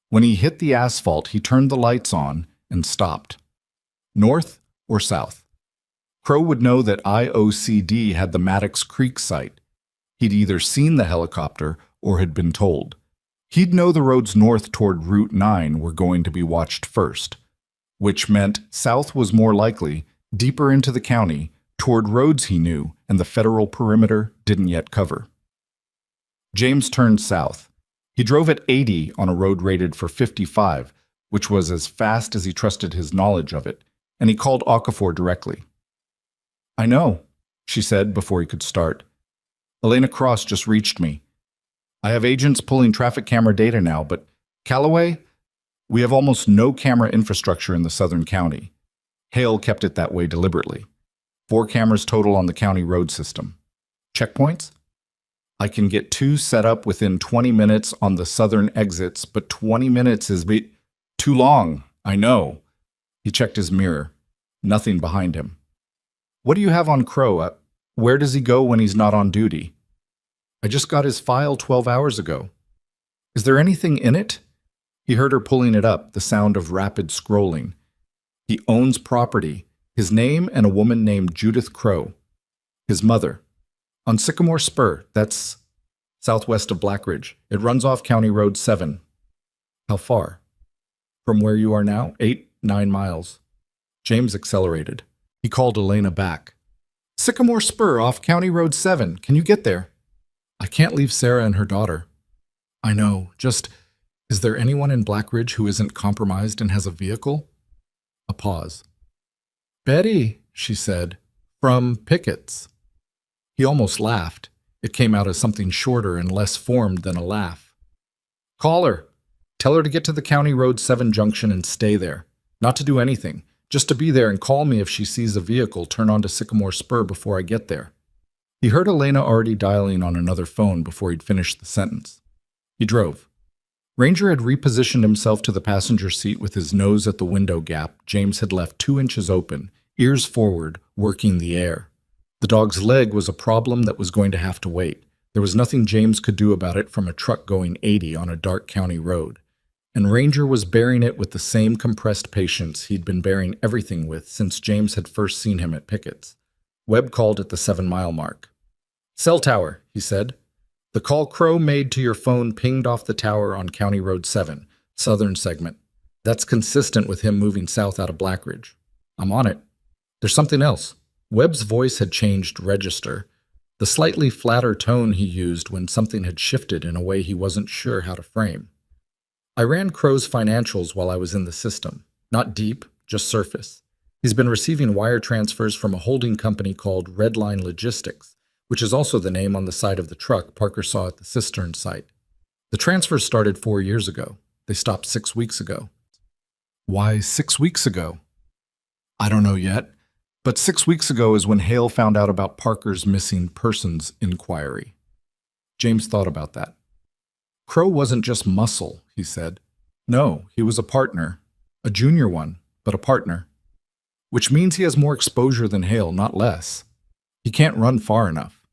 When he hit the asphalt, he turned the lights on and stopped. North or south? Crow would know that IOCD had the Maddox Creek site. He'd either seen the helicopter or had been told. He'd know the roads north toward Route 9 were going to be watched first, which meant south was more likely, deeper into the county, toward roads he knew and the federal perimeter didn't yet cover. James turned south. He drove at 80 on a road rated for 55, which was as fast as he trusted his knowledge of it, and he called Okafor directly. "I know," she said before he could start. "Elena Cross just reached me. I have agents pulling traffic camera data now, but Callaway, we have almost no camera infrastructure in the southern county. Hale kept it that way deliberately. 4 cameras total on the county road system. Checkpoints? I can get 2 set up within 20 minutes on the southern exits, but 20 minutes is too long, I know." He checked his mirror. Nothing behind him. "What do you have on Crow? Where does he go when he's not on duty?" "I just got his file 12 hours ago." "Is there anything in it?" He heard her pulling it up, the sound of rapid scrolling. "He owns property. His name and a woman named Judith Crow. His mother. On Sycamore Spur, that's southwest of Blackridge. It runs off County Road 7. "How far?" "From where you are now, 8-9 miles. James accelerated. He called Elena back. "Sycamore Spur off County Road 7. Can you get there?" "I can't leave Sarah and her daughter." "I know. Just, is there anyone in Blackridge who isn't compromised and has a vehicle?" A pause. "Betty," she said, "from Pickett's." He almost laughed. It came out as something shorter and less formed than a laugh. "Call her. Tell her to get to the County Road 7 junction and stay there. Not to do anything. Just to be there and call me if she sees a vehicle turn onto Sycamore Spur before I get there." He heard Elena already dialing on another phone before he'd finished the sentence. He drove. Ranger had repositioned himself to the passenger seat with his nose at the window gap James had left 2 inches open, ears forward, working the air. The dog's leg was a problem that was going to have to wait. There was nothing James could do about it from a truck going 80 on a dark county road. And Ranger was bearing it with the same compressed patience he'd been bearing everything with since James had first seen him at Pickett's. Webb called at the 7-mile mark. "Cell tower," he said. "The call Crow made to your phone pinged off the tower on County Road 7, southern segment. That's consistent with him moving south out of Blackridge. I'm on it. There's something else." Webb's voice had changed register, the slightly flatter tone he used when something had shifted in a way he wasn't sure how to frame. "I ran Crow's financials while I was in the system. Not deep, just surface. He's been receiving wire transfers from a holding company called Redline Logistics, which is also the name on the side of the truck Parker saw at the cistern site. The transfers started 4 years ago. They stopped 6 weeks ago." "Why 6 weeks ago?" "I don't know yet. But 6 weeks ago is when Hale found out about Parker's missing persons inquiry." James thought about that. "Crow wasn't just muscle," he said. "No, he was a partner. A junior one, but a partner. Which means he has more exposure than Hale, not less. He can't run far enough."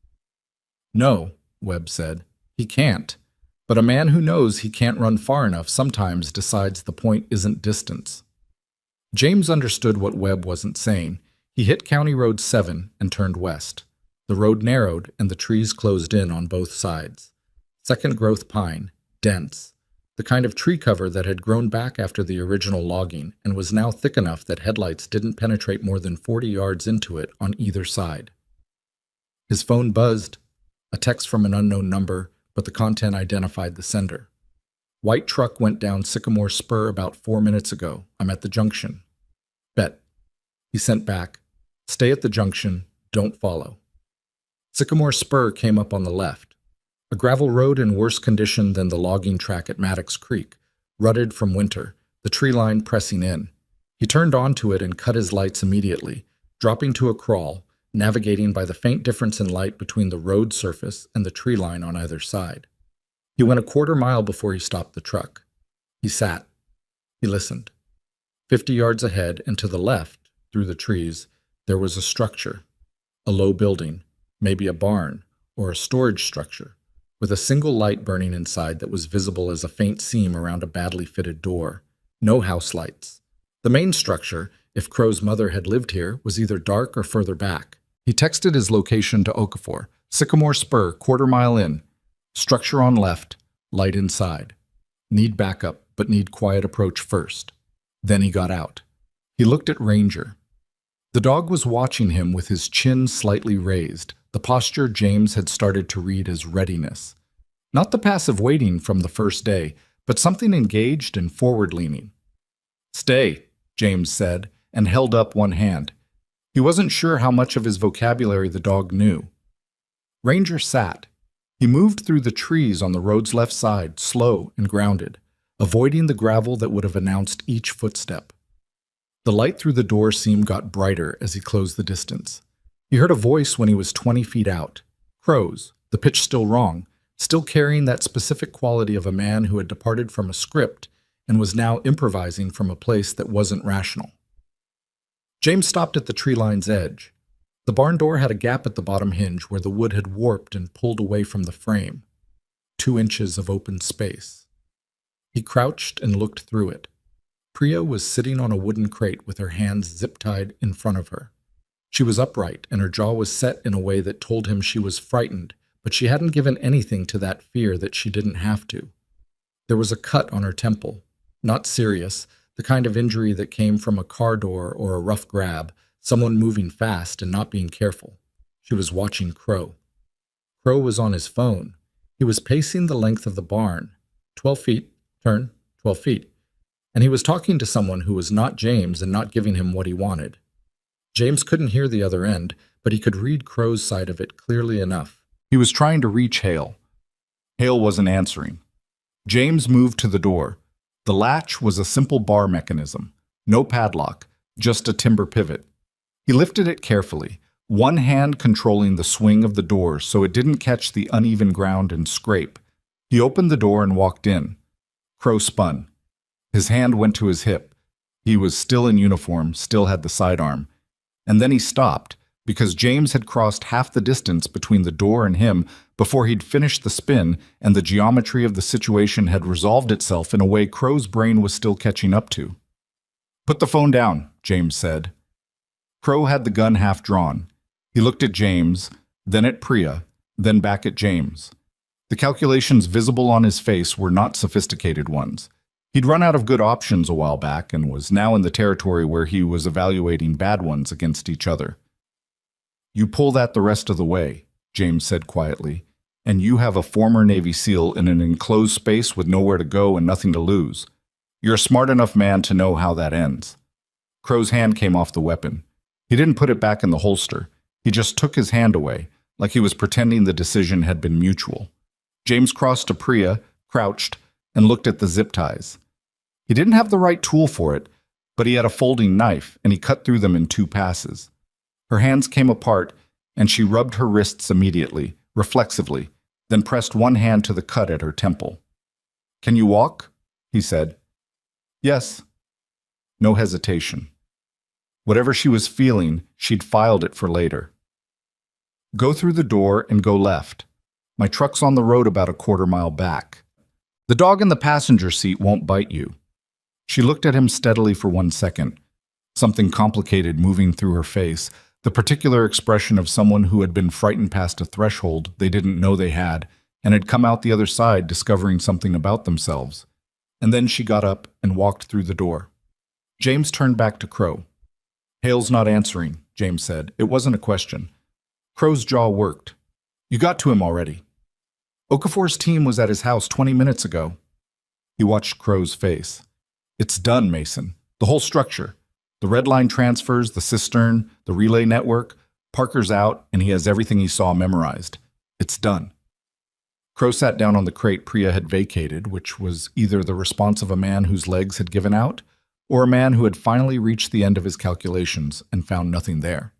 "No," Webb said, "he can't. But a man who knows he can't run far enough sometimes decides the point isn't distance." James understood what Webb wasn't saying. He hit County Road 7 and turned west. The road narrowed and the trees closed in on both sides. Second growth pine, dense, the kind of tree cover that had grown back after the original logging and was now thick enough that headlights didn't penetrate more than 40 yards into it on either side. His phone buzzed, a text from an unknown number, but the content identified the sender. "White truck went down Sycamore Spur about 4 minutes ago. I'm at the junction." "Bet." He sent back, "Stay at the junction, don't follow." Sycamore Spur came up on the left. A gravel road in worse condition than the logging track at Maddox Creek, rutted from winter, the tree line pressing in. He turned onto it and cut his lights immediately, dropping to a crawl, navigating by the faint difference in light between the road surface and the tree line on either side. He went a quarter mile before he stopped the truck. He sat. He listened. 50 yards ahead and to the left, through the trees, there was a structure, a low building, maybe a barn or a storage structure, with a single light burning inside that was visible as a faint seam around a badly fitted door. No house lights. The main structure, if Crow's mother had lived here, was either dark or further back. He texted his location to Okafor. Sycamore Spur, quarter mile in. Structure on left, light inside. Need backup, but need quiet approach first. Then he got out. He looked at Ranger. The dog was watching him with his chin slightly raised, the posture James had started to read as readiness. Not the passive waiting from the first day, but something engaged and forward-leaning. "Stay," James said, and held up one hand. He wasn't sure how much of his vocabulary the dog knew. Ranger sat. He moved through the trees on the road's left side, slow and grounded, avoiding the gravel that would have announced each footstep. The light through the door seam got brighter as he closed the distance. He heard a voice when he was 20 feet out. Crow's, the pitch still wrong, still carrying that specific quality of a man who had departed from a script and was now improvising from a place that wasn't rational. James stopped at the tree line's edge. The barn door had a gap at the bottom hinge where the wood had warped and pulled away from the frame. 2 inches of open space. He crouched and looked through it. Priya was sitting on a wooden crate with her hands zip-tied in front of her. She was upright, and her jaw was set in a way that told him she was frightened, but she hadn't given anything to that fear that she didn't have to. There was a cut on her temple. Not serious, the kind of injury that came from a car door or a rough grab, someone moving fast and not being careful. She was watching Crow. Crow was on his phone. He was pacing the length of the barn. 12 feet, turn, 12 feet. And he was talking to someone who was not James and not giving him what he wanted. James couldn't hear the other end, but he could read Crow's side of it clearly enough. He was trying to reach Hale. Hale wasn't answering. James moved to the door. The latch was a simple bar mechanism. No padlock, just a timber pivot. He lifted it carefully, one hand controlling the swing of the door so it didn't catch the uneven ground and scrape. He opened the door and walked in. Crow spun. His hand went to his hip. He was still in uniform, still had the sidearm. And then he stopped, because James had crossed half the distance between the door and him before he'd finished the spin, and the geometry of the situation had resolved itself in a way Crow's brain was still catching up to. "Put the phone down," James said. Crow had the gun half drawn. He looked at James, then at Priya, then back at James. The calculations visible on his face were not sophisticated ones. He'd run out of good options a while back and was now in the territory where he was evaluating bad ones against each other. "You pull that the rest of the way," James said quietly, "and you have a former Navy SEAL in an enclosed space with nowhere to go and nothing to lose. You're a smart enough man to know how that ends." Crow's hand came off the weapon. He didn't put it back in the holster. He just took his hand away, like he was pretending the decision had been mutual. James crossed to Priya, crouched, and looked at the zip ties. He didn't have the right tool for it, but he had a folding knife, and he cut through them in 2 passes. Her hands came apart, and she rubbed her wrists immediately, reflexively, then pressed one hand to the cut at her temple. "Can you walk?" he said. "Yes." No hesitation. Whatever she was feeling, she'd filed it for later. "Go through the door and go left. My truck's on the road about a quarter mile back. The dog in the passenger seat won't bite you." She looked at him steadily for 1 second, something complicated moving through her face, the particular expression of someone who had been frightened past a threshold they didn't know they had and had come out the other side discovering something about themselves. And then she got up and walked through the door. James turned back to Crow. "Hale's not answering," James said. It wasn't a question. Crow's jaw worked. "You got to him already." "Okafor's team was at his house 20 minutes ago." He watched Crow's face. "It's done, Mason. The whole structure. The red line transfers, the cistern, the relay network. Parker's out, and he has everything he saw memorized. It's done." Crow sat down on the crate Priya had vacated, which was either the response of a man whose legs had given out, or a man who had finally reached the end of his calculations and found nothing there.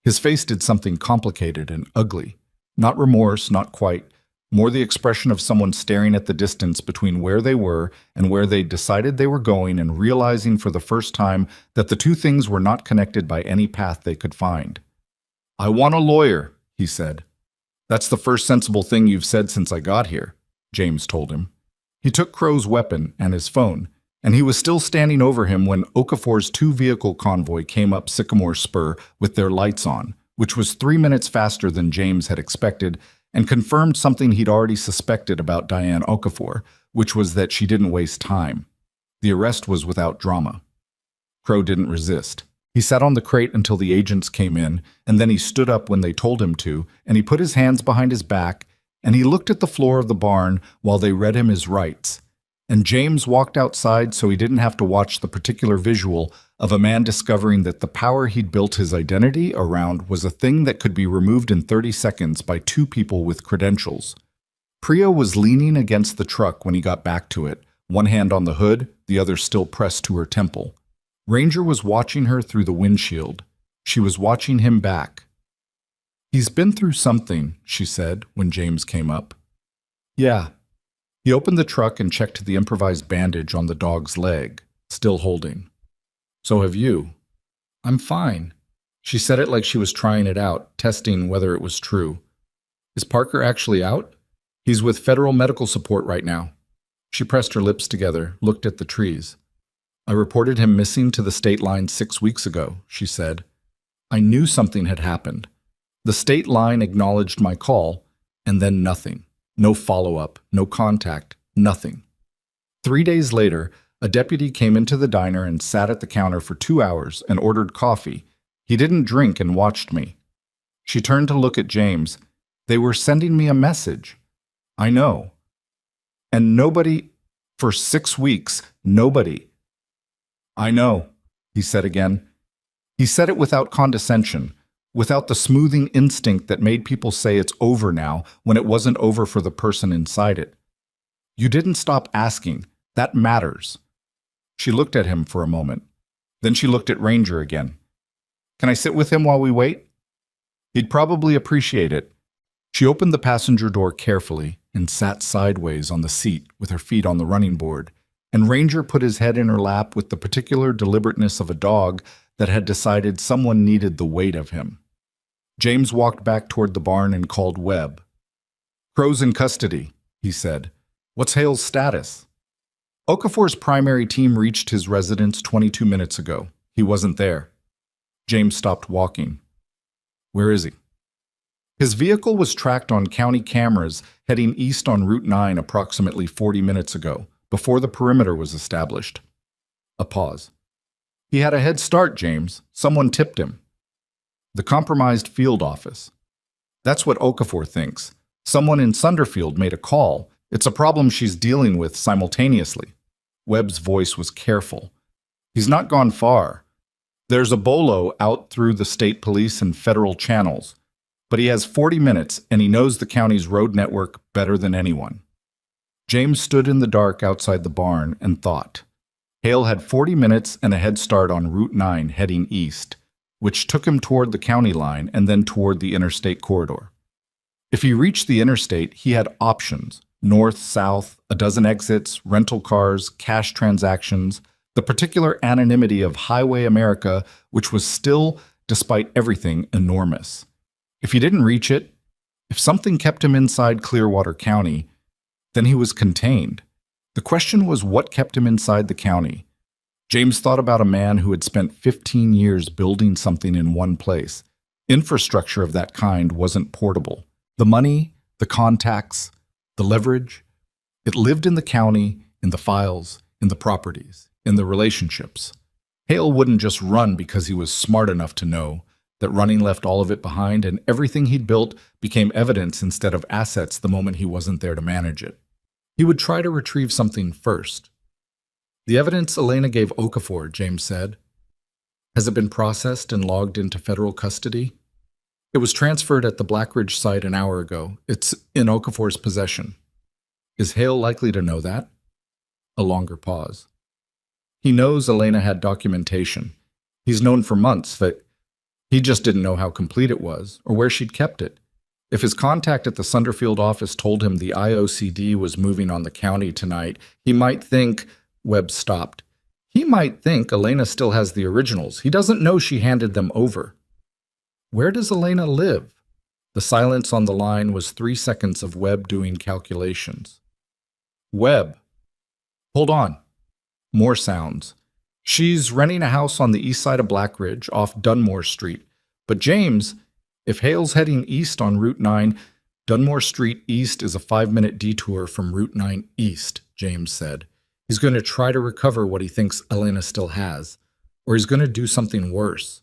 His face did something complicated and ugly. Not remorse, not quite, more the expression of someone staring at the distance between where they were and where they decided they were going and realizing for the first time that the two things were not connected by any path they could find. "I want a lawyer," he said. "That's the first sensible thing you've said since I got here," James told him. He took Crow's weapon and his phone, and he was still standing over him when Okafor's two-vehicle convoy came up Sycamore Spur with their lights on, which was 3 minutes faster than James had expected, and confirmed something he'd already suspected about Diane Okafor, which was that she didn't waste time. The arrest was without drama. Crow didn't resist. He sat on the crate until the agents came in, and then he stood up when they told him to, and he put his hands behind his back, and he looked at the floor of the barn while they read him his rights. And James walked outside so he didn't have to watch the particular visual of a man discovering that the power he'd built his identity around was a thing that could be removed in 30 seconds by two people with credentials. Priya was leaning against the truck when he got back to it, one hand on the hood, the other still pressed to her temple. Ranger was watching her through the windshield. She was watching him back. "He's been through something," she said when James came up. "Yeah." He opened the truck and checked the improvised bandage on the dog's leg, still holding. "So have you." "I'm fine." She said it like she was trying it out, testing whether it was true. "Is Parker actually out?" "He's with federal medical support right now." She pressed her lips together, looked at the trees. "I reported him missing to the state line 6 weeks ago," she said. "I knew something had happened. The state line acknowledged my call, and then nothing. No follow-up, no contact, nothing. 3 days later, a deputy came into the diner and sat at the counter for 2 hours and ordered coffee. He didn't drink and watched me. She turned to look at James. "They were sending me a message." "I know." "And nobody, for 6 weeks, nobody." "I know," he said again. He said it without condescension, without the smoothing instinct that made people say it's over now when it wasn't over for the person inside it. "You didn't stop asking. That matters." She looked at him for a moment. Then she looked at Ranger again. "Can I sit with him while we wait?" "He'd probably appreciate it." She opened the passenger door carefully and sat sideways on the seat with her feet on the running board, and Ranger put his head in her lap with the particular deliberateness of a dog that had decided someone needed the weight of him. James walked back toward the barn and called Webb. "Crow's in custody," he said. "What's Hale's status?" "Okafor's primary team reached his residence 22 minutes ago. He wasn't there." James stopped walking. "Where is he?" "His vehicle was tracked on county cameras heading east on Route 9 approximately 40 minutes ago, before the perimeter was established." A pause. "He had a head start, James. Someone tipped him." "The compromised field office." "That's what Okafor thinks. Someone in Sunderfield made a call. It's a problem she's dealing with simultaneously." Webb's voice was careful. "He's not gone far. There's a bolo out through the state police and federal channels. But he has 40 minutes, and he knows the county's road network better than anyone." James stood in the dark outside the barn and thought. Hale had 40 minutes and a head start on Route 9 heading east, which took him toward the county line and then toward the interstate corridor. If he reached the interstate, he had options: north, south, a dozen exits, rental cars, cash transactions, the particular anonymity of Highway America, which was still, despite everything, enormous. If he didn't reach it, if something kept him inside Clearwater County, then he was contained. The question was what kept him inside the county. James thought about a man who had spent 15 years building something in one place. Infrastructure of that kind wasn't portable. The money, the contacts, the leverage, it lived in the county, in the files, in the properties, in the relationships. Hale wouldn't just run because he was smart enough to know that running left all of it behind, and everything he'd built became evidence instead of assets the moment he wasn't there to manage it. He would try to retrieve something first. "The evidence Elena gave Okafor," James said. "Has it been processed and logged into federal custody?" "It was transferred at the Blackridge site an hour ago. It's in Okafor's possession." Is Hale likely to know that? A longer pause. He knows Elena had documentation. He's known for months that he just didn't know how complete it was or where she'd kept it. If his contact at the Sunderfield office told him the IOCD was moving on the county tonight, he might think— Webb stopped. He might think Elena still has the originals. He doesn't know she handed them over. Where does Elena live? The silence on the line was 3 seconds of Webb doing calculations. Webb. Hold on. More sounds. She's renting a house on the east side of Blackridge, off Dunmore Street. But James, if Hale's heading east on Route 9, Dunmore Street East is a 5-minute detour from Route 9 East, James said. He's going to try to recover what he thinks Elena still has, or he's going to do something worse.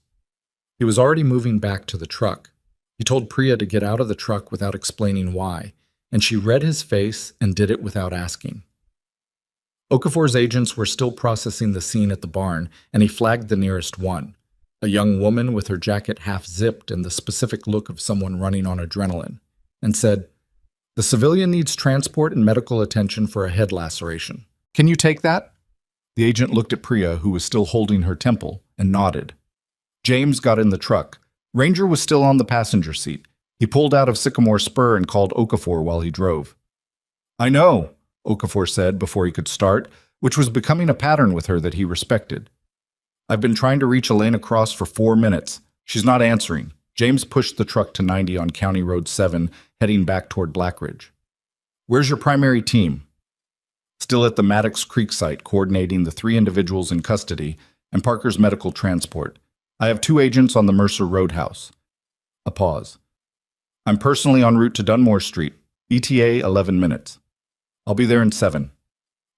He was already moving back to the truck. He told Priya to get out of the truck without explaining why, and she read his face and did it without asking. Okafor's agents were still processing the scene at the barn, and he flagged the nearest one, a young woman with her jacket half-zipped and the specific look of someone running on adrenaline, and said, "The civilian needs transport and medical attention for a head laceration. Can you take that?" The agent looked at Priya, who was still holding her temple, and nodded. James got in the truck. Ranger was still on the passenger seat. He pulled out of Sycamore Spur and called Okafor while he drove. "I know," Okafor said before he could start, which was becoming a pattern with her that he respected. "I've been trying to reach Elena Cross for 4 minutes. She's not answering." James pushed the truck to 90 on County Road 7, heading back toward Blackridge. "Where's your primary team?" "Still at the Maddox Creek site, coordinating the 3 individuals in custody and Parker's medical transport. I have 2 agents on the Mercer Roadhouse." A pause. "I'm personally en route to Dunmore Street. ETA 11 minutes. I'll be there in 7.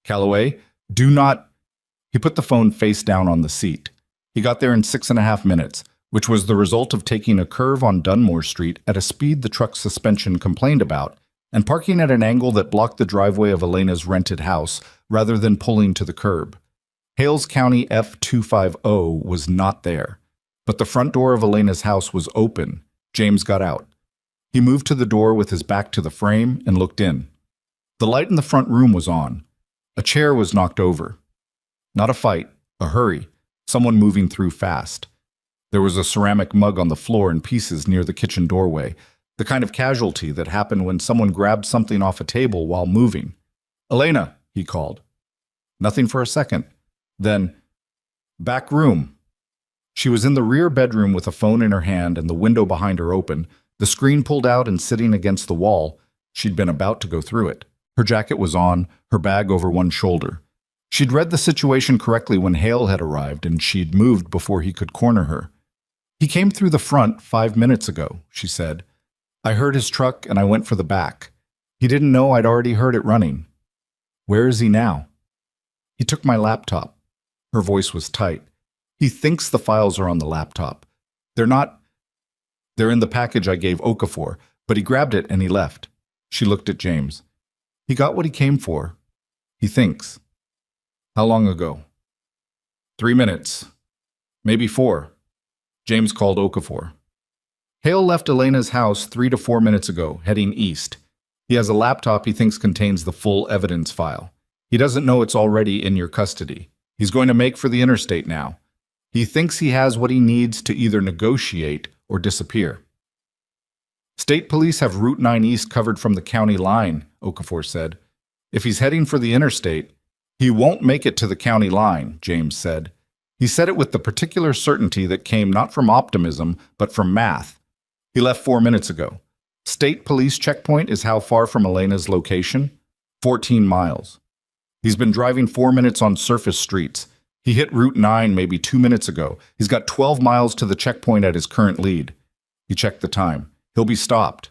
Calloway, do not—" He put the phone face down on the seat. He got there in 6.5 minutes, which was the result of taking a curve on Dunmore Street at a speed the truck's suspension complained about, and parking at an angle that blocked the driveway of Elena's rented house, rather than pulling to the curb. Hales County F250 was not there, but the front door of Elena's house was open. James got out. He moved to the door with his back to the frame and looked in. The light in the front room was on. A chair was knocked over. Not a fight, a hurry, someone moving through fast. There was a ceramic mug on the floor in pieces near the kitchen doorway, the kind of casualty that happened when someone grabbed something off a table while moving. "Elena," he called. Nothing for a second. Then, "Back room." She was in the rear bedroom with a phone in her hand and the window behind her open, the screen pulled out and sitting against the wall. She'd been about to go through it. Her jacket was on, her bag over one shoulder. She'd read the situation correctly when Hale had arrived, and she'd moved before he could corner her. "He came through the front 5 minutes ago," she said. "I heard his truck and I went for the back. He didn't know I'd already heard it running." "Where is he now?" "He took my laptop." Her voice was tight. "He thinks the files are on the laptop. They're not. They're in the package I gave Okafor, but he grabbed it and he left." She looked at James. "He got what he came for. He thinks." "How long ago?" 3 minutes. Maybe 4. James called Okafor. "Hale left Elena's house 3 to 4 minutes ago, heading east. He has a laptop he thinks contains the full evidence file. He doesn't know it's already in your custody. He's going to make for the interstate now. He thinks he has what he needs to either negotiate or disappear." "State police have Route 9 East covered from the county line," Okafor said. "If he's heading for the interstate—" "He won't make it to the county line," James said. He said it with the particular certainty that came not from optimism, but from math. "He left 4 minutes ago. State police checkpoint is how far from Elena's location? 14 miles. He's been driving 4 minutes on surface streets. He hit Route 9 maybe 2 minutes ago. He's got 12 miles to the checkpoint at his current lead." He checked the time. "He'll be stopped."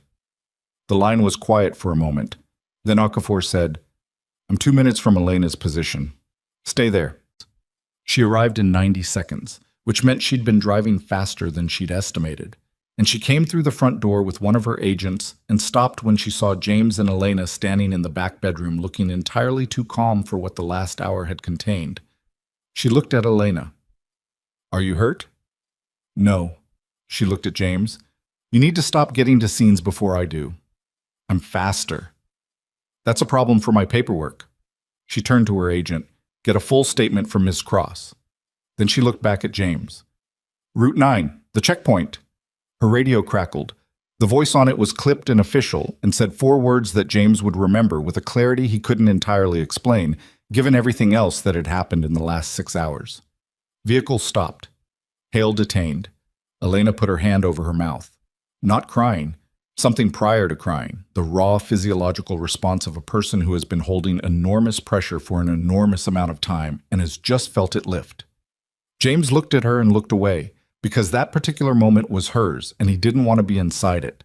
The line was quiet for a moment. Then Okafor said, "I'm 2 minutes from Elena's position. Stay there." She arrived in 90 seconds, which meant she'd been driving faster than she'd estimated. And she came through the front door with one of her agents and stopped when she saw James and Elena standing in the back bedroom looking entirely too calm for what the last hour had contained. She looked at Elena. "Are you hurt?" "No." She looked at James. "You need to stop getting to scenes before I do." "I'm faster." That's a problem for my paperwork. She turned to her agent. Get a full statement from Ms. Cross. Then she looked back at James. Route 9, the checkpoint. Her radio crackled. The voice on it was clipped and official and said 4 words that James would remember with a clarity he couldn't entirely explain, given everything else that had happened in the last 6 hours. Vehicle stopped. Hale detained. Elena put her hand over her mouth. Not crying. Something prior to crying, the raw physiological response of a person who has been holding enormous pressure for an enormous amount of time and has just felt it lift. James looked at her and looked away, because that particular moment was hers and he didn't want to be inside it.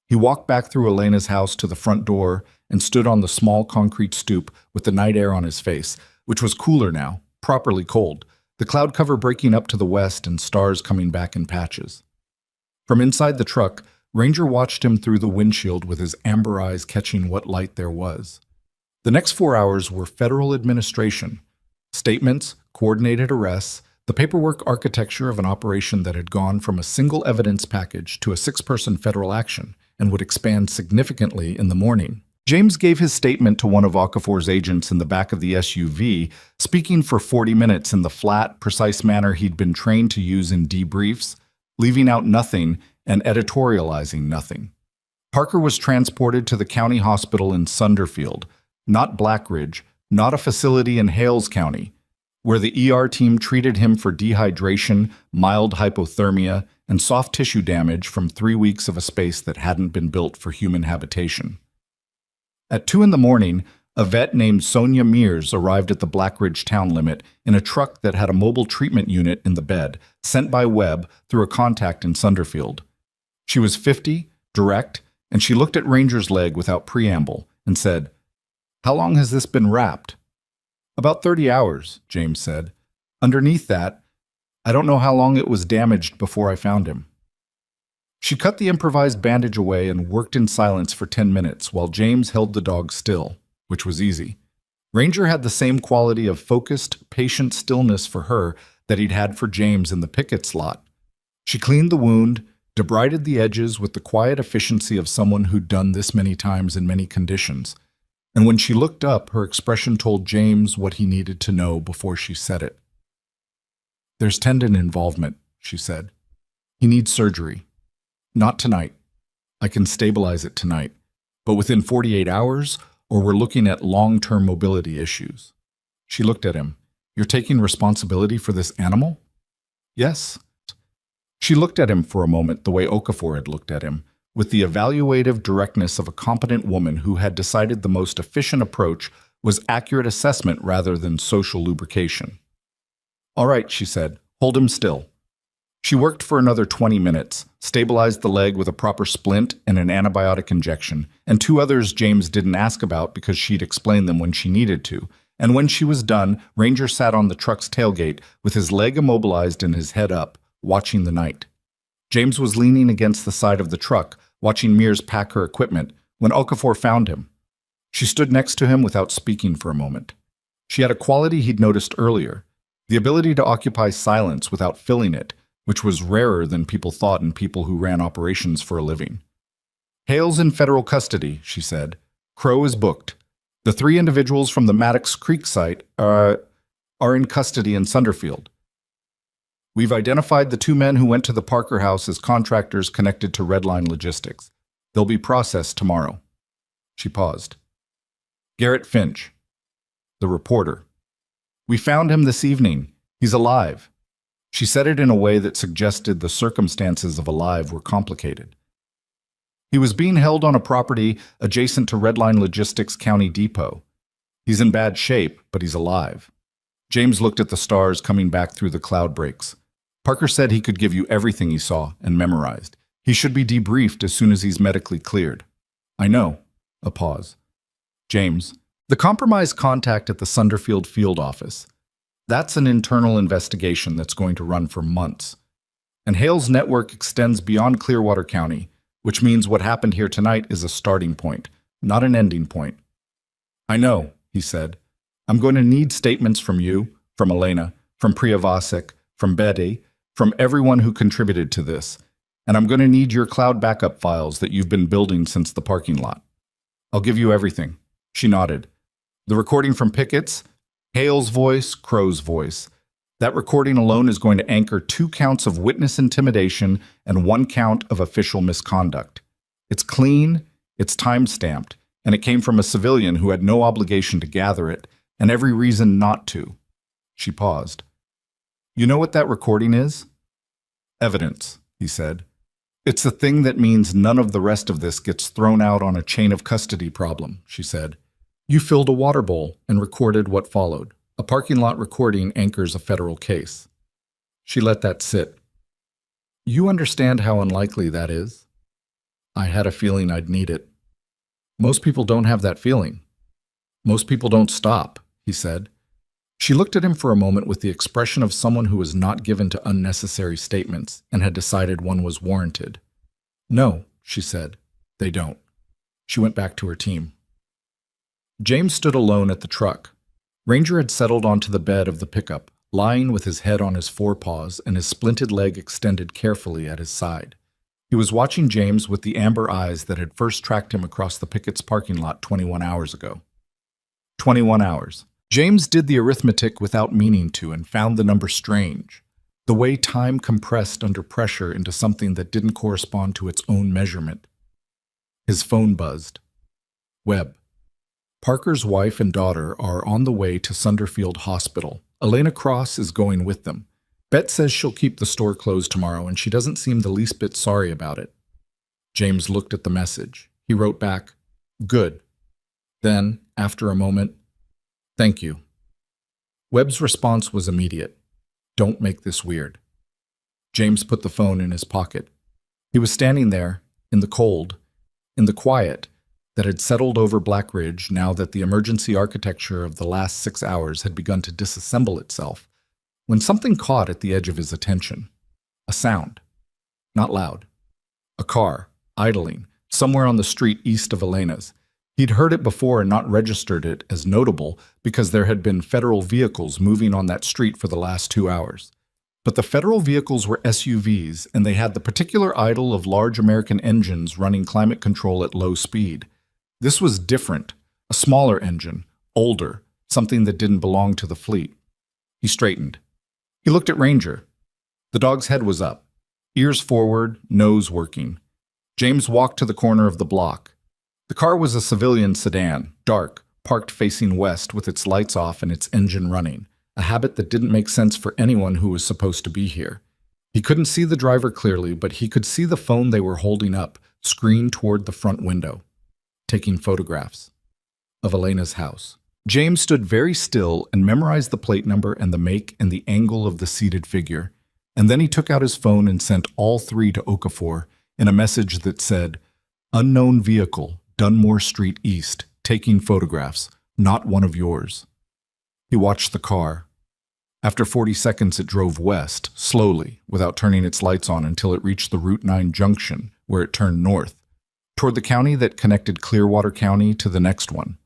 He walked back through Elena's house to the front door and stood on the small concrete stoop with the night air on his face, which was cooler now, properly cold, the cloud cover breaking up to the west and stars coming back in patches. From inside the truck, Ranger watched him through the windshield with his amber eyes catching what light there was. The next 4 hours were federal administration, statements, coordinated arrests, the paperwork architecture of an operation that had gone from a single evidence package to a 6-person federal action and would expand significantly in the morning. James gave his statement to one of Okafor's agents in the back of the SUV, speaking for 40 minutes in the flat, precise manner he'd been trained to use in debriefs, leaving out nothing and editorializing nothing. Parker was transported to the county hospital in Sunderfield, not Blackridge, not a facility in Hales County, where the ER team treated him for dehydration, mild hypothermia, and soft tissue damage from 3 weeks of a space that hadn't been built for human habitation. At 2 in the morning, a vet named Sonia Mears arrived at the Blackridge town limit in a truck that had a mobile treatment unit in the bed, sent by Webb through a contact in Sunderfield. She was 50, direct, and she looked at Ranger's leg without preamble and said, "How long has this been wrapped?" "About 30 hours, James said. "Underneath that, I don't know how long it was damaged before I found him." She cut the improvised bandage away and worked in silence for 10 minutes while James held the dog still, which was easy. Ranger had the same quality of focused, patient stillness for her that he'd had for James in the picket slot. She cleaned the wound, debrided the edges with the quiet efficiency of someone who'd done this many times in many conditions. And when she looked up, her expression told James what he needed to know before she said it. "There's tendon involvement," she said. "He needs surgery. Not tonight. I can stabilize it tonight. But within 48 hours, or we're looking at long-term mobility issues." She looked at him. "You're taking responsibility for this animal?" "Yes." She looked at him for a moment the way Okafor had looked at him, with the evaluative directness of a competent woman who had decided the most efficient approach was accurate assessment rather than social lubrication. "All right," she said, "hold him still." She worked for another 20 minutes, stabilized the leg with a proper splint and an antibiotic injection, and 2 others James didn't ask about because she'd explained them when she needed to. And when she was done, Ranger sat on the truck's tailgate with his leg immobilized and his head up, watching the night. James was leaning against the side of the truck, watching Mears pack her equipment, when Okafor found him. She stood next to him without speaking for a moment. She had a quality he'd noticed earlier, the ability to occupy silence without filling it, which was rarer than people thought in people who ran operations for a living. "Hale's in federal custody," she said. "Crow is booked. The 3 individuals from the Maddox Creek site are in custody in Sunderfield. We've identified the 2 men who went to the Parker house as contractors connected to Redline Logistics. They'll be processed tomorrow." She paused. "Garrett Finch, the reporter. We found him this evening. He's alive." She said it in a way that suggested the circumstances of alive were complicated. "He was being held on a property adjacent to Redline Logistics County Depot. He's in bad shape, but he's alive." James looked at the stars coming back through the cloud breaks. "Parker said he could give you everything he saw and memorized. He should be debriefed as soon as he's medically cleared." "I know." A pause. "James, the compromised contact at the Sunderfield field office. That's an internal investigation that's going to run for months. And Hale's network extends beyond Clearwater County, which means what happened here tonight is a starting point, not an ending point." "I know," he said. "I'm going to need statements from you, from Elena, from Priya Vasek, from Betty, from everyone who contributed to this. And I'm going to need your cloud backup files that you've been building since the parking lot. I'll give you everything." She nodded. The recording from Pickett's? Hale's voice, Crow's voice. That recording alone is going to anchor 2 counts of witness intimidation and 1 count of official misconduct. It's clean, it's time-stamped, and it came from a civilian who had no obligation to gather it, and every reason not to. She paused. You know what that recording is? Evidence, he said. It's the thing that means none of the rest of this gets thrown out on a chain of custody problem, she said. You filled a water bowl and recorded what followed. A parking lot recording anchors a federal case. She let that sit. You understand how unlikely that is? I had a feeling I'd need it. Most people don't have that feeling. Most people don't stop, he said. She looked at him for a moment with the expression of someone who was not given to unnecessary statements and had decided one was warranted. No, she said, they don't. She went back to her team. James stood alone at the truck. Ranger had settled onto the bed of the pickup, lying with his head on his forepaws and his splinted leg extended carefully at his side. He was watching James with the amber eyes that had first tracked him across the Pickett's parking lot 21 hours ago. 21 hours. James did the arithmetic without meaning to and found the number strange. The way time compressed under pressure into something that didn't correspond to its own measurement. His phone buzzed. Webb. Parker's wife and daughter are on the way to Sunderfield Hospital. Elena Cross is going with them. Bet says she'll keep the store closed tomorrow, and she doesn't seem the least bit sorry about it. James looked at the message. He wrote back, Good. Then, after a moment, Thank you. Webb's response was immediate. Don't make this weird. James put the phone in his pocket. He was standing there, in the cold, in the quiet that had settled over Black Ridge now that the emergency architecture of the last 6 hours had begun to disassemble itself, when something caught at the edge of his attention. A sound. Not loud. A car, idling, somewhere on the street east of Elena's. He'd heard it before and not registered it as notable because there had been federal vehicles moving on that street for the last 2 hours. But the federal vehicles were SUVs, and they had the particular idol of large American engines running climate control at low speed. This was different, a smaller engine, older, something that didn't belong to the fleet. He straightened. He looked at Ranger. The dog's head was up, ears forward, nose working. James walked to the corner of the block. The car was a civilian sedan, dark, parked facing west with its lights off and its engine running, a habit that didn't make sense for anyone who was supposed to be here. He couldn't see the driver clearly, but he could see the phone they were holding up, screened toward the front window, taking photographs of Elena's house. James stood very still and memorized the plate number and the make and the angle of the seated figure, and then he took out his phone and sent all 3 to Okafor in a message that said, Unknown vehicle, Dunmore Street East, taking photographs, not one of yours. He watched the car. After 40 seconds, it drove west, slowly, without turning its lights on until it reached the Route 9 junction, where it turned north, toward the county that connected Clearwater County to the next one.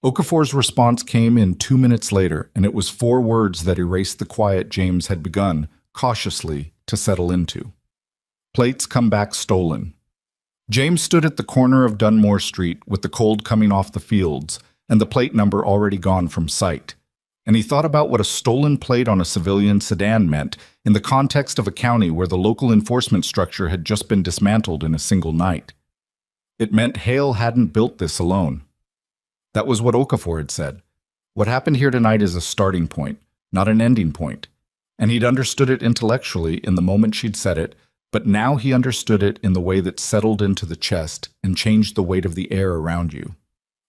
Okafor's response came in 2 minutes later, and it was 4 words that erased the quiet James had begun, cautiously, to settle into. Plates come back stolen. James stood at the corner of Dunmore Street with the cold coming off the fields and the plate number already gone from sight, and he thought about what a stolen plate on a civilian sedan meant in the context of a county where the local enforcement structure had just been dismantled in a single night. It meant Hale hadn't built this alone. That was what Okafor had said. What happened here tonight is a starting point, not an ending point, and he'd understood it intellectually in the moment she'd said it, but now he understood it in the way that settled into the chest and changed the weight of the air around you.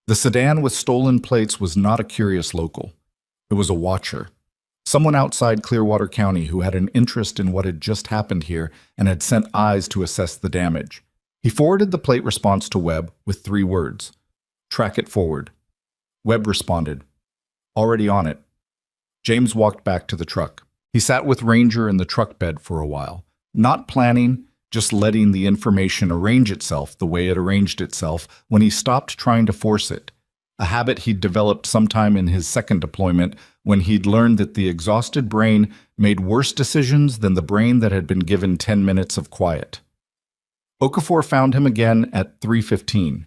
The sedan with stolen plates was not a curious local. It was a watcher. Someone outside Clearwater County who had an interest in what had just happened here and had sent eyes to assess the damage. He forwarded the plate response to Webb with 3 words. Track it forward. Webb responded. Already on it. James walked back to the truck. He sat with Ranger in the truck bed for a while. Not planning, just letting the information arrange itself the way it arranged itself when he stopped trying to force it, a habit he'd developed sometime in his second deployment when he'd learned that the exhausted brain made worse decisions than the brain that had been given 10 minutes of quiet. Okafor found him again at 3:15.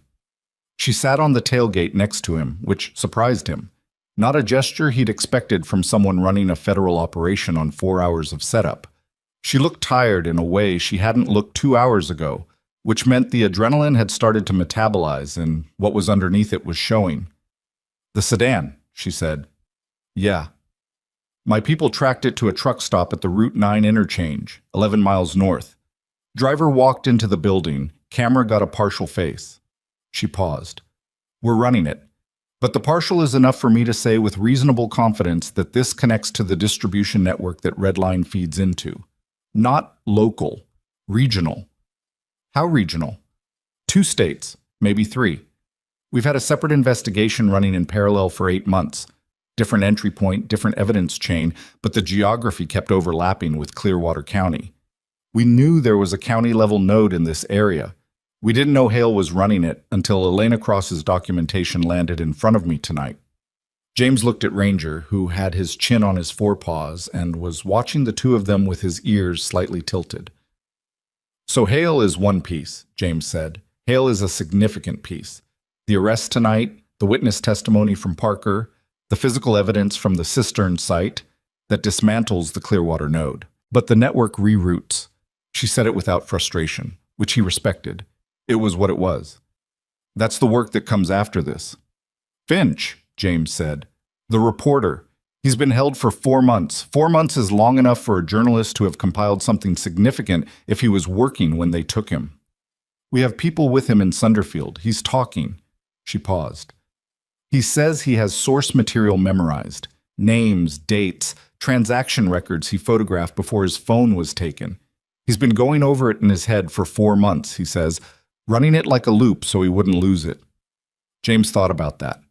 She sat on the tailgate next to him, which surprised him. Not a gesture he'd expected from someone running a federal operation on 4 hours of setup. She looked tired in a way she hadn't looked 2 hours ago, which meant the adrenaline had started to metabolize and what was underneath it was showing. "The sedan," she said. "Yeah. My people tracked it to a truck stop at the Route 9 interchange, 11 miles north. Driver walked into the building. Camera got a partial face." She paused. "We're running it. But the partial is enough for me to say with reasonable confidence that this connects to the distribution network that Redline feeds into. Not local. Regional." "How regional?" "2 states, maybe 3. We've had a separate investigation running in parallel for 8 months. Different entry point, different evidence chain, but the geography kept overlapping with Clearwater County. We knew there was a county-level node in this area. We didn't know Hale was running it until Elena Cross's documentation landed in front of me tonight." James looked at Ranger, who had his chin on his forepaws and was watching the two of them with his ears slightly tilted. "So Hale is one piece," James said. "Hale is a significant piece. The arrest tonight, the witness testimony from Parker, the physical evidence from the cistern site that dismantles the Clearwater node. But the network reroutes." She said it without frustration, which he respected. It was what it was. "That's the work that comes after this." "Finch," James said. "The reporter. He's been held for 4 months. 4 months is long enough for a journalist to have compiled something significant if he was working when they took him. We have people with him in Sunderfield. He's talking." She paused. "He says he has source material memorized. Names, dates, transaction records he photographed before his phone was taken. He's been going over it in his head for 4 months, he says, running it like a loop so he wouldn't lose it." James thought about that.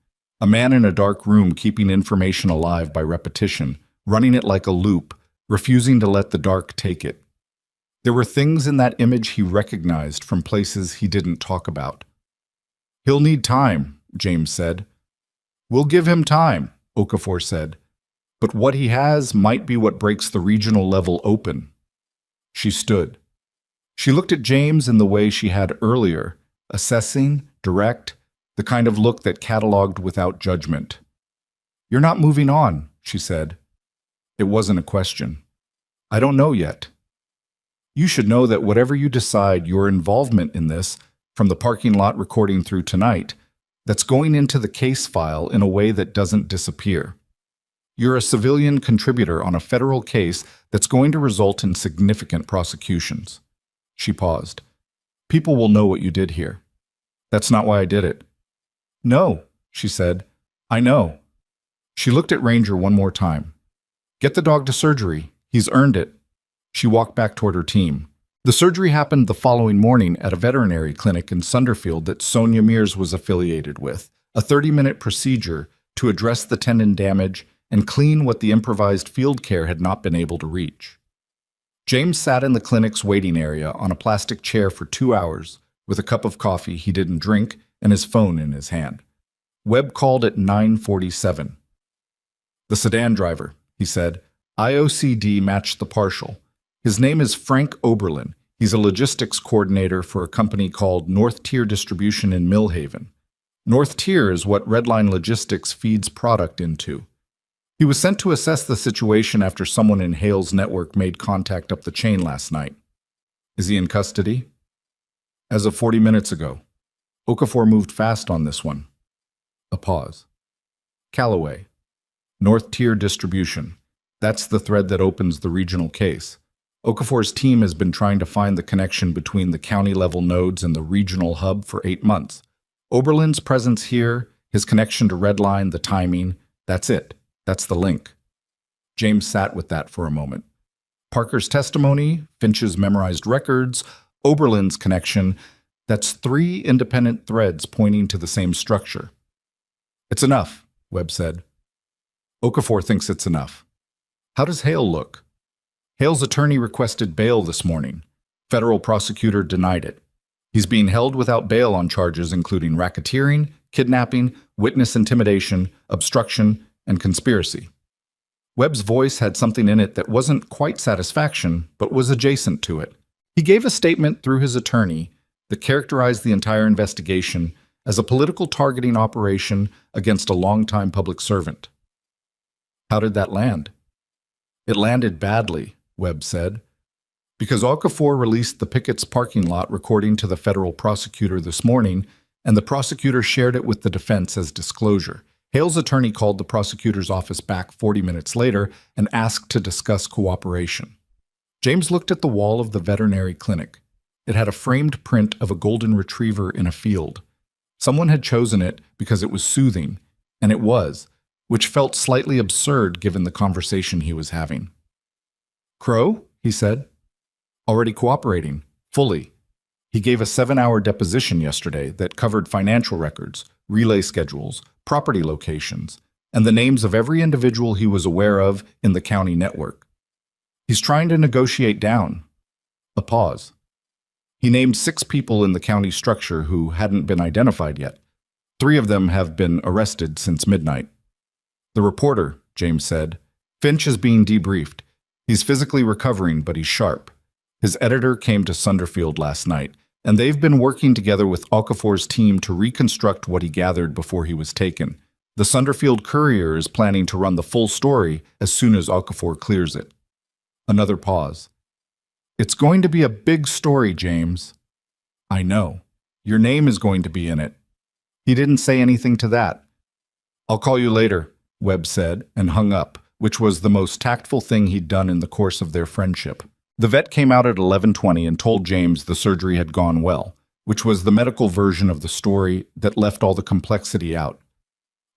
A man in a dark room keeping information alive by repetition, running it like a loop, refusing to let the dark take it. There were things in that image he recognized from places he didn't talk about. "He'll need time," James said. "We'll give him time," Okafor said. "But what he has might be what breaks the regional level open." She stood. She looked at James in the way she had earlier, assessing, direct, the kind of look that cataloged without judgment. "You're not moving on," she said. It wasn't a question. "I don't know yet." "You should know that whatever you decide your involvement in this, from the parking lot recording through tonight, that's going into the case file in a way that doesn't disappear. You're a civilian contributor on a federal case that's going to result in significant prosecutions." She paused. "People will know what you did here." "That's not why I did it." "No," she said. "I know." She looked at Ranger one more time. "Get the dog to surgery. He's earned it." She walked back toward her team. The surgery happened the following morning at a veterinary clinic in Sunderfield that Sonia Mears was affiliated with, a 30-minute procedure to address the tendon damage and clean what the improvised field care had not been able to reach. James sat in the clinic's waiting area on a plastic chair for 2 hours with a cup of coffee he didn't drink and his phone in his hand. Webb called at 9:47. "The sedan driver," he said. "IOCD matched the partial. His name is Frank Oberlin. He's a logistics coordinator for a company called North Tier Distribution in Millhaven. North Tier is what Redline Logistics feeds product into. He was sent to assess the situation after someone in Hale's network made contact up the chain last night." "Is he in custody?" "As of 40 minutes ago. Okafor moved fast on this one." A pause. "Callaway. North Tier Distribution. That's the thread that opens the regional case. Okafor's team has been trying to find the connection between the county-level nodes and the regional hub for 8 months. Oberlin's presence here, his connection to Redline, the timing, that's it. That's the link." James sat with that for a moment. Parker's testimony, Finch's memorized records, Oberlin's connection, that's 3 independent threads pointing to the same structure. "It's enough," Webb said. "Okafor thinks it's enough." "How does Hale look?" "Hale's attorney requested bail this morning. Federal prosecutor denied it. He's being held without bail on charges including racketeering, kidnapping, witness intimidation, obstruction, and conspiracy." Webb's voice had something in it that wasn't quite satisfaction, but was adjacent to it. He gave a statement through his attorney that characterized the entire investigation as a political targeting operation against a longtime public servant. How did that land? It landed badly, Webb said, because Okafor released the Pickett's parking lot recording to the federal prosecutor this morning, and the prosecutor shared it with the defense as disclosure. Hale's attorney called the prosecutor's office back 40 minutes later and asked to discuss cooperation. James looked at the wall of the veterinary clinic. It had a framed print of a golden retriever in a field. Someone had chosen it because it was soothing, and it was, which felt slightly absurd given the conversation he was having. "Crow?" he said. "Already cooperating, fully. He gave a 7-hour deposition yesterday that covered financial records, relay schedules, property locations, and the names of every individual he was aware of in the county network. He's trying to negotiate down." A pause. He named 6 people in the county structure who hadn't been identified yet. 3 of them have been arrested since midnight. "The reporter," James said. "Finch is being debriefed. He's physically recovering, but he's sharp. His editor came to Sunderfield last night, and they've been working together with Okafor's team to reconstruct what he gathered before he was taken. The Sunderfield Courier is planning to run the full story as soon as Okafor clears it." Another pause. "It's going to be a big story, James." "I know. Your name is going to be in it." He didn't say anything to that. "I'll call you later," Webb said, and hung up, which was the most tactful thing he'd done in the course of their friendship. The vet came out at 11:20 and told James the surgery had gone well, which was the medical version of the story that left all the complexity out.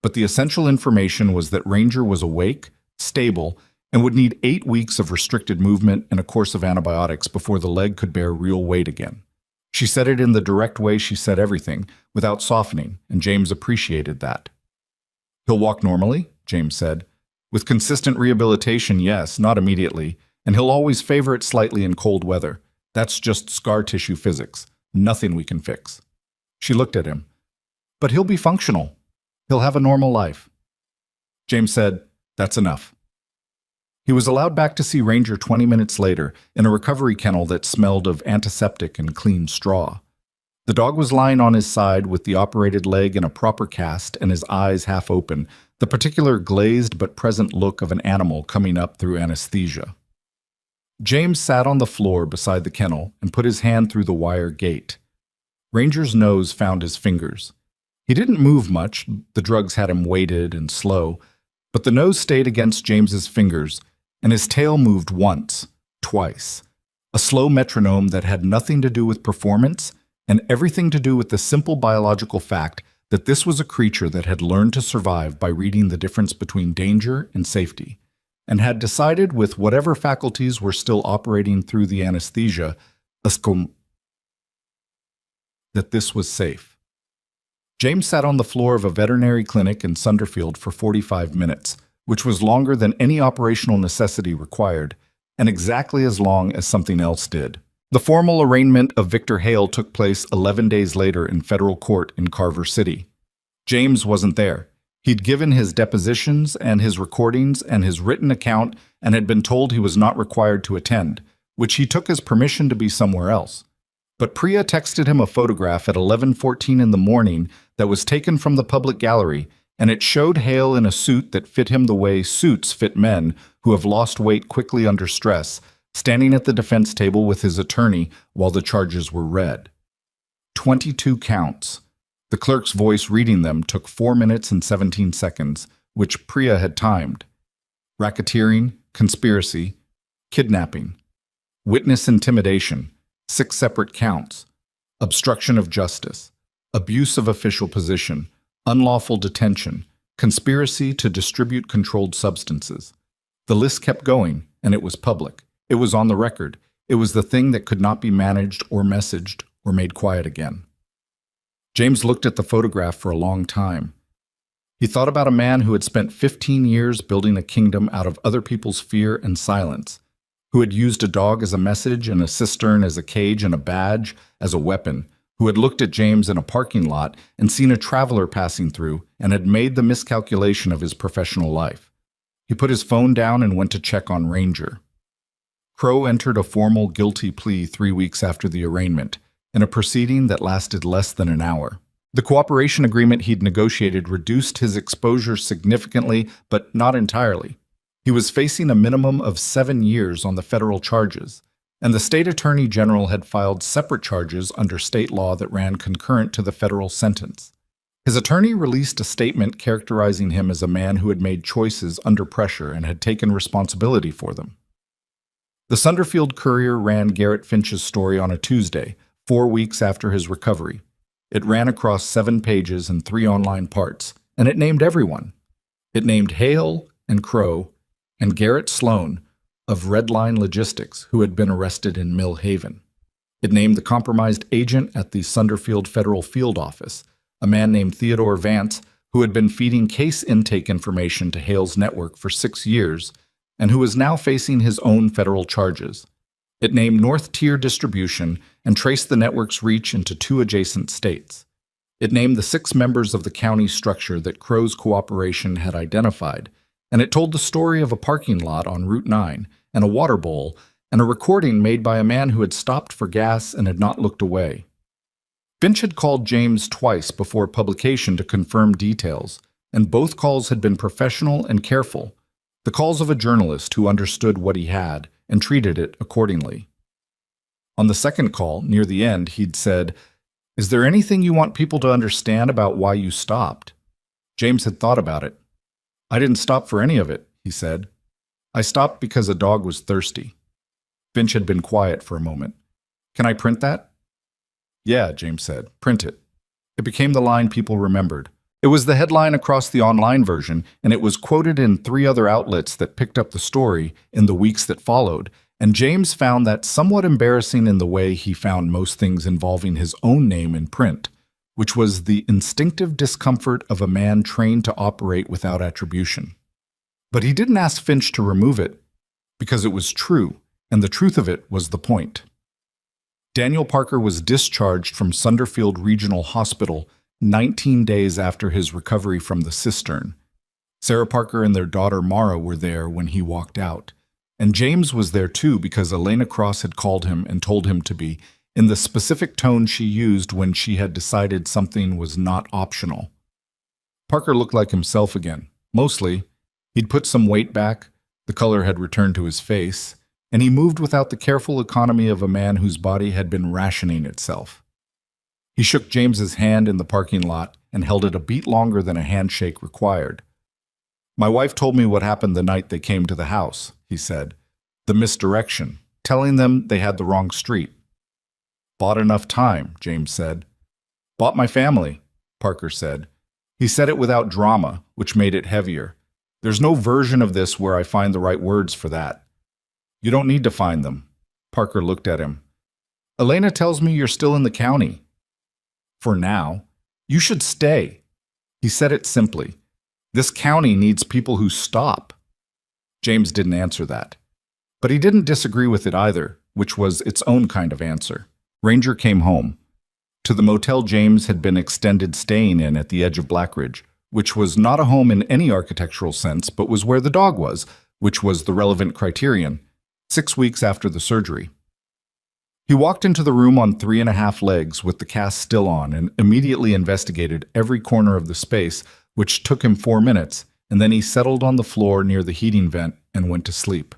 But the essential information was that Ranger was awake, stable, and would need 8 weeks of restricted movement and a course of antibiotics before the leg could bear real weight again. She said it in the direct way she said everything, without softening, and James appreciated that. "He'll walk normally?" James said. "With consistent rehabilitation, yes, not immediately, and he'll always favor it slightly in cold weather. That's just scar tissue physics, nothing we can fix." She looked at him. "But he'll be functional. He'll have a normal life." James said, "That's enough." He was allowed back to see Ranger 20 minutes later in a recovery kennel that smelled of antiseptic and clean straw. The dog was lying on his side with the operated leg in a proper cast and his eyes half open, the particular glazed but present look of an animal coming up through anesthesia. James sat on the floor beside the kennel and put his hand through the wire gate. Ranger's nose found his fingers. He didn't move much, the drugs had him weighted and slow, but the nose stayed against James's fingers, and his tail moved once, twice, a slow metronome that had nothing to do with performance and everything to do with the simple biological fact that this was a creature that had learned to survive by reading the difference between danger and safety, and had decided with whatever faculties were still operating through the anesthesia, that this was safe. James sat on the floor of a veterinary clinic in Sunderfield for 45 minutes, which was longer than any operational necessity required, and exactly as long as something else did. The formal arraignment of Victor Hale took place 11 days later in federal court in Carver City. James wasn't there. He'd given his depositions and his recordings and his written account and had been told he was not required to attend, which he took as permission to be somewhere else. But Priya texted him a photograph at 11:14 in the morning that was taken from the public gallery, and it showed Hale in a suit that fit him the way suits fit men who have lost weight quickly under stress, standing at the defense table with his attorney while the charges were read. 22 counts. The clerk's voice reading them took 4 minutes and 17 seconds, which Priya had timed. Racketeering, conspiracy, kidnapping, witness intimidation, 6 separate counts, obstruction of justice, abuse of official position, unlawful detention, conspiracy to distribute controlled substances. The list kept going, and it was public. It was on the record. It was the thing that could not be managed or messaged or made quiet again. James looked at the photograph for a long time. He thought about a man who had spent 15 years building a kingdom out of other people's fear and silence, who had used a dog as a message and a cistern as a cage and a badge as a weapon, who had looked at James in a parking lot and seen a traveler passing through and had made the miscalculation of his professional life. He put his phone down and went to check on Ranger. Crow entered a formal guilty plea 3 weeks after the arraignment, in a proceeding that lasted less than an hour. The cooperation agreement he'd negotiated reduced his exposure significantly, but not entirely. He was facing a minimum of 7 years on the federal charges, and the state attorney general had filed separate charges under state law that ran concurrent to the federal sentence. His attorney released a statement characterizing him as a man who had made choices under pressure and had taken responsibility for them. The Sunderfield Courier ran Garrett Finch's story on a Tuesday, 4 weeks after his recovery. It ran across 7 pages and 3 online parts, and it named everyone. It named Hale and Crow and Garrett Sloan of Redline Logistics, who had been arrested in Mill Haven. It named the compromised agent at the Sunderfield Federal Field Office, a man named Theodore Vance, who had been feeding case intake information to Hale's network for 6 years, and who was now facing his own federal charges. It named North Tier Distribution and traced the network's reach into 2 adjacent states. It named the 6 members of the county structure that Crow's cooperation had identified, and it told the story of a parking lot on Route 9 and a water bowl and a recording made by a man who had stopped for gas and had not looked away. Finch had called James twice before publication to confirm details, and both calls had been professional and careful, the calls of a journalist who understood what he had and treated it accordingly. On the second call, near the end, he'd said, "Is there anything you want people to understand about why you stopped?" James had thought about it. "I didn't stop for any of it," he said. "I stopped because a dog was thirsty." Finch had been quiet for a moment. "Can I print that?" "Yeah," James said. "Print it." It became the line people remembered. It was the headline across the online version, and it was quoted in 3 other outlets that picked up the story in the weeks that followed, and James found that somewhat embarrassing in the way he found most things involving his own name in print, which was the instinctive discomfort of a man trained to operate without attribution. But he didn't ask Finch to remove it, because it was true, and the truth of it was the point. Daniel Parker was discharged from Sunderfield Regional Hospital 19 days after his recovery from the cistern. Sarah Parker and their daughter Mara were there when he walked out, and James was there too because Elena Cross had called him and told him to be, in the specific tone she used when she had decided something was not optional. Parker looked like himself again. Mostly, he'd put some weight back, the color had returned to his face, and he moved without the careful economy of a man whose body had been rationing itself. He shook James's hand in the parking lot and held it a beat longer than a handshake required. "My wife told me what happened the night they came to the house," he said. "The misdirection, telling them they had the wrong street." "Bought enough time," James said. "Bought my family," Parker said. He said it without drama, which made it heavier. "There's no version of this where I find the right words for that." "You don't need to find them." Parker looked at him. "Elena tells me you're still in the county." "For now. You should stay." He said it simply. "This county needs people who stop." James didn't answer that. But he didn't disagree with it either, which was its own kind of answer. Ranger came home. To the motel James had been extended staying in at the edge of Blackridge, which was not a home in any architectural sense, but was where the dog was, which was the relevant criterion, 6 weeks after the surgery. He walked into the room on 3.5 legs with the cast still on and immediately investigated every corner of the space, which took him 4 minutes, and then he settled on the floor near the heating vent and went to sleep.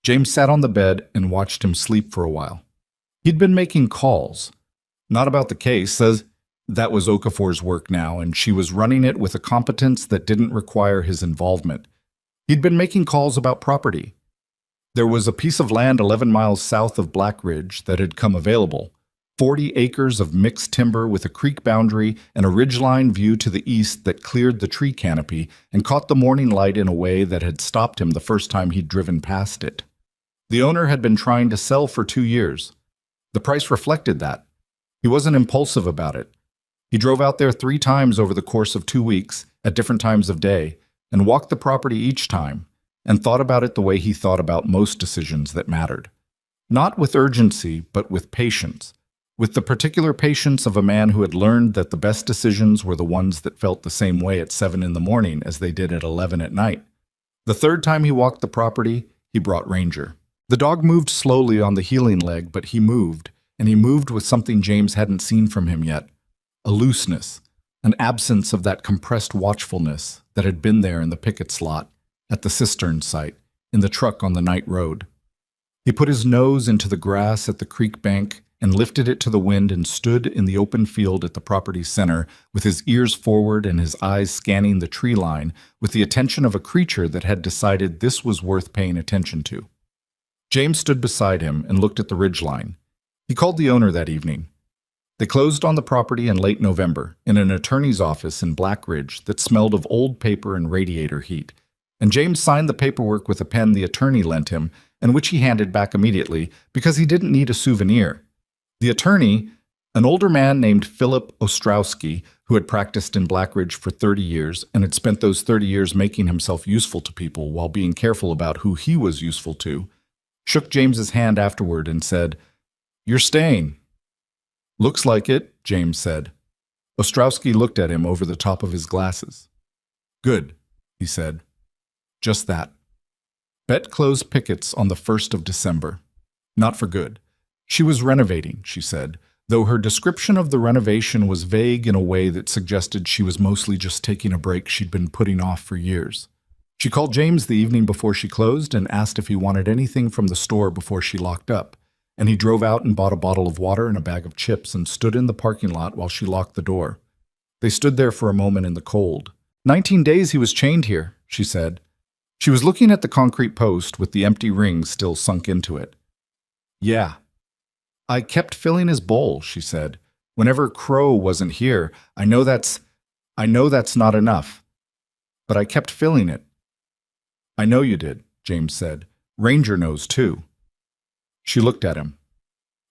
James sat on the bed and watched him sleep for a while. He'd been making calls. Not about the case, says that was Okafor's work now, and she was running it with a competence that didn't require his involvement. He'd been making calls about property. There was a piece of land 11 miles south of Blackridge that had come available, 40 acres of mixed timber with a creek boundary and a ridgeline view to the east that cleared the tree canopy and caught the morning light in a way that had stopped him the first time he'd driven past it. The owner had been trying to sell for 2 years. The price reflected that. He wasn't impulsive about it. He drove out there 3 times over the course of 2 weeks, at different times of day, and walked the property each time, and thought about it the way he thought about most decisions that mattered. Not with urgency, but with patience. With the particular patience of a man who had learned that the best decisions were the ones that felt the same way at 7 in the morning as they did at 11 at night. The 3rd time he walked the property, he brought Ranger. The dog moved slowly on the healing leg, but he moved, and he moved with something James hadn't seen from him yet. a looseness, an absence of that compressed watchfulness that had been there in the picket slot, at the cistern site, in the truck on the night road. He put his nose into the grass at the creek bank and lifted it to the wind and stood in the open field at the property's center with his ears forward and his eyes scanning the tree line with the attention of a creature that had decided this was worth paying attention to. James stood beside him and looked at the ridgeline. He called the owner that evening. They closed on the property in late November in an attorney's office in Black Ridge that smelled of old paper and radiator heat, and James signed the paperwork with a pen the attorney lent him and which he handed back immediately because he didn't need a souvenir. The attorney, an older man named Philip Ostrowski, who had practiced in Black Ridge for 30 years and had spent those 30 years making himself useful to people while being careful about who he was useful to, shook James's hand afterward and said, "You're staying." "Looks like it," James said. Ostrowski looked at him over the top of his glasses. "Good," he said. Just that. Bet closed pickets on the 1st of December. Not for good. She was renovating, she said, though her description of the renovation was vague in a way that suggested she was mostly just taking a break she'd been putting off for years. She called James the evening before she closed and asked if he wanted anything from the store before she locked up, and he drove out and bought a bottle of water and a bag of chips and stood in the parking lot while she locked the door. They stood there for a moment in the cold. 19 days he was chained here, she said. She was looking at the concrete post with the empty ring still sunk into it. Yeah. I kept filling his bowl, she said. Whenever Crow wasn't here, I know that's not enough. But I kept filling it. I know you did, James said. Ranger knows too. She looked at him.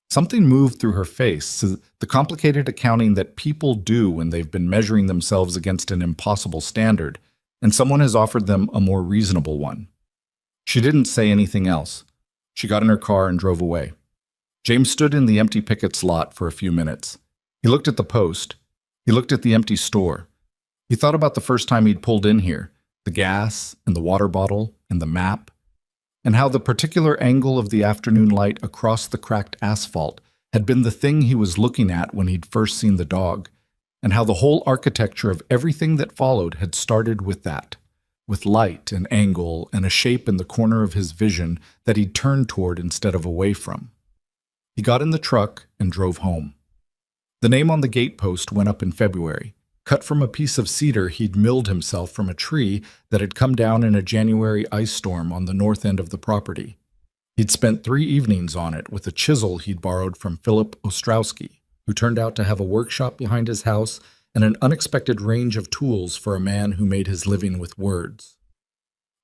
Something moved through her face, the complicated accounting that people do when they've been measuring themselves against an impossible standard, and someone has offered them a more reasonable one. She didn't say anything else. She got in her car and drove away. James stood in the empty picket's lot for a few minutes. He looked at the post. He looked at the empty store. He thought about the first time he'd pulled in here, the gas and the water bottle and the map, and how the particular angle of the afternoon light across the cracked asphalt had been the thing he was looking at when he'd first seen the dog, and how the whole architecture of everything that followed had started with that, with light and angle and a shape in the corner of his vision that he'd turned toward instead of away from. He got in the truck and drove home. The name on the gatepost went up in February, cut from a piece of cedar he'd milled himself from a tree that had come down in a January ice storm on the north end of the property. He'd spent 3 evenings on it with a chisel he'd borrowed from Philip Ostrowski, who turned out to have a workshop behind his house and an unexpected range of tools for a man who made his living with words.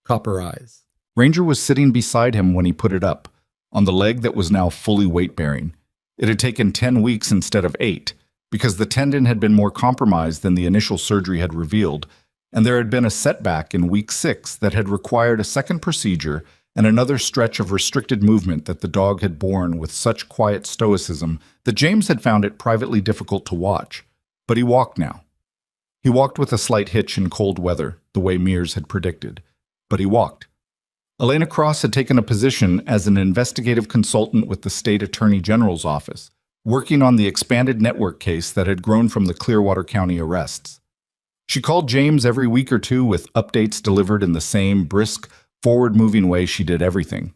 Copper eyes. Ranger was sitting beside him when he put it up, on the leg that was now fully weight-bearing. It had taken 10 weeks instead of 8, because the tendon had been more compromised than the initial surgery had revealed, and there had been a setback in week 6 that had required a second procedure and another stretch of restricted movement that the dog had borne with such quiet stoicism that James had found it privately difficult to watch. But he walked now. He walked with a slight hitch in cold weather, the way Mears had predicted. But he walked. Elena Cross had taken a position as an investigative consultant with the state attorney general's office, working on the expanded network case that had grown from the Clearwater County arrests. She called James every week or two with updates delivered in the same brisk, forward-moving way she did everything.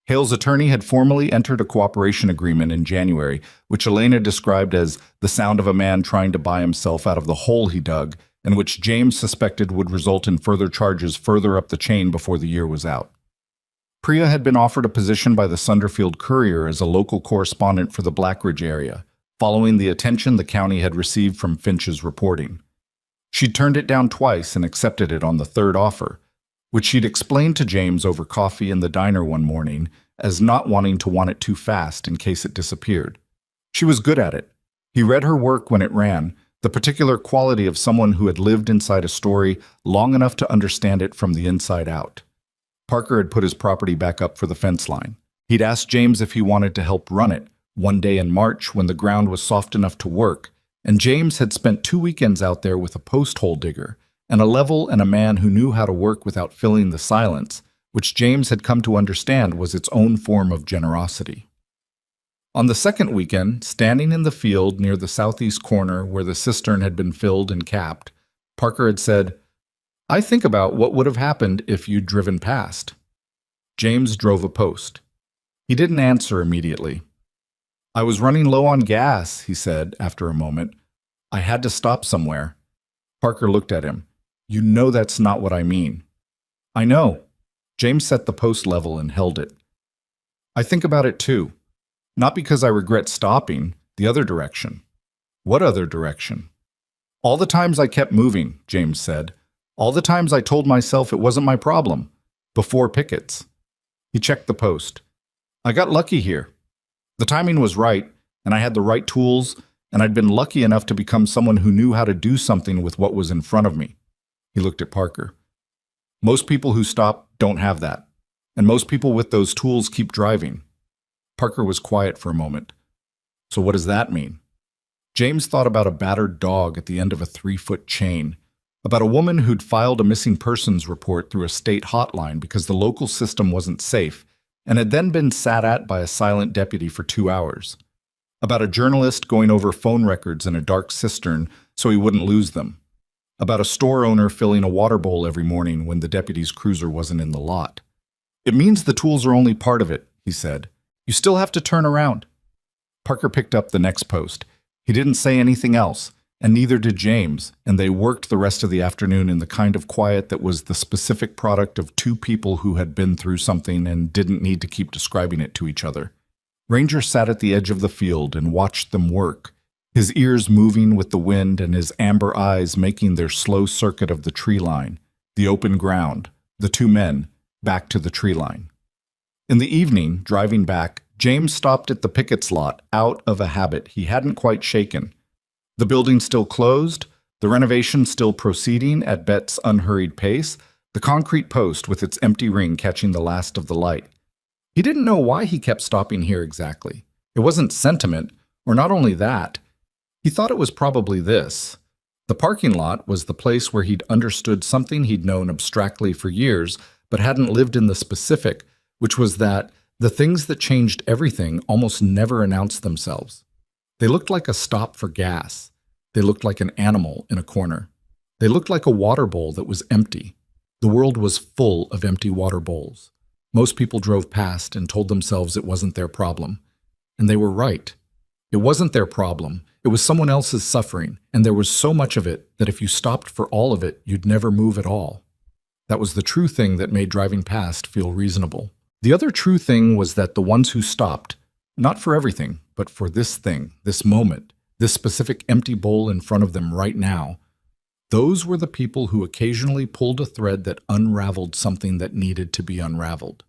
Hale's attorney had formally entered a cooperation agreement in January, which Elena described as the sound of a man trying to buy himself out of the hole he dug, and which James suspected would result in further charges further up the chain before the year was out. Priya had been offered a position by the Sunderfield Courier as a local correspondent for the Black Ridge area, following the attention the county had received from Finch's reporting. She'd turned it down twice and accepted it on the third offer, which she'd explained to James over coffee in the diner one morning as not wanting to want it too fast in case it disappeared. She was good at it. He read her work when it ran, the particular quality of someone who had lived inside a story long enough to understand it from the inside out. Parker had put his property back up for the fence line. He'd asked James if he wanted to help run it one day in March when the ground was soft enough to work, and James had spent 2 weekends out there with a post hole digger and a level and a man who knew how to work without filling the silence, which James had come to understand was its own form of generosity. On the second weekend, standing in the field near the southeast corner where the cistern had been filled and capped, Parker had said, "I think about what would have happened if you'd driven past." James drove a post. He didn't answer immediately. "I was running low on gas," he said after a moment. "I had to stop somewhere." Parker looked at him. "You know that's not what I mean." "I know." James set the post level and held it. "I think about it too. Not because I regret stopping, the other direction." "What other direction?" "All the times I kept moving," James said. "All the times I told myself it wasn't my problem. Before pickets." He checked the post. "I got lucky here. The timing was right, and I had the right tools, and I'd been lucky enough to become someone who knew how to do something with what was in front of me." He looked at Parker. "Most people who stop don't have that, and most people with those tools keep driving." Parker was quiet for a moment. "So what does that mean?" James thought about a battered dog at the end of a 3-foot chain, about a woman who'd filed a missing persons report through a state hotline because the local system wasn't safe and had then been sat at by a silent deputy for 2 hours, about a journalist going over phone records in a dark cistern so he wouldn't lose them, about a store owner filling a water bowl every morning when the deputy's cruiser wasn't in the lot. "It means the tools are only part of it," he said. "You still have to turn around." Parker picked up the next post. He didn't say anything else, and neither did James, and they worked the rest of the afternoon in the kind of quiet that was the specific product of two people who had been through something and didn't need to keep describing it to each other. Ranger sat at the edge of the field and watched them work, his ears moving with the wind and his amber eyes making their slow circuit of the tree line, the open ground, the two men, back to the tree line. In the evening, driving back, James stopped at the pickets lot out of a habit he hadn't quite shaken. The building still closed, the renovation still proceeding at Bet's unhurried pace, the concrete post with its empty ring catching the last of the light. He didn't know why he kept stopping here exactly. It wasn't sentiment, or not only that. He thought it was probably this. The parking lot was the place where he'd understood something he'd known abstractly for years, but hadn't lived in the specific, which was that the things that changed everything almost never announced themselves. They looked like a stop for gas. They looked like an animal in a corner. They looked like a water bowl that was empty. The world was full of empty water bowls. Most people drove past and told themselves it wasn't their problem. And they were right. It wasn't their problem. It was someone else's suffering, and there was so much of it that if you stopped for all of it, you'd never move at all. That was the true thing that made driving past feel reasonable. The other true thing was that the ones who stopped, not for everything, but for this thing, this moment, this specific empty bowl in front of them right now, those were the people who occasionally pulled a thread that unraveled something that needed to be unraveled.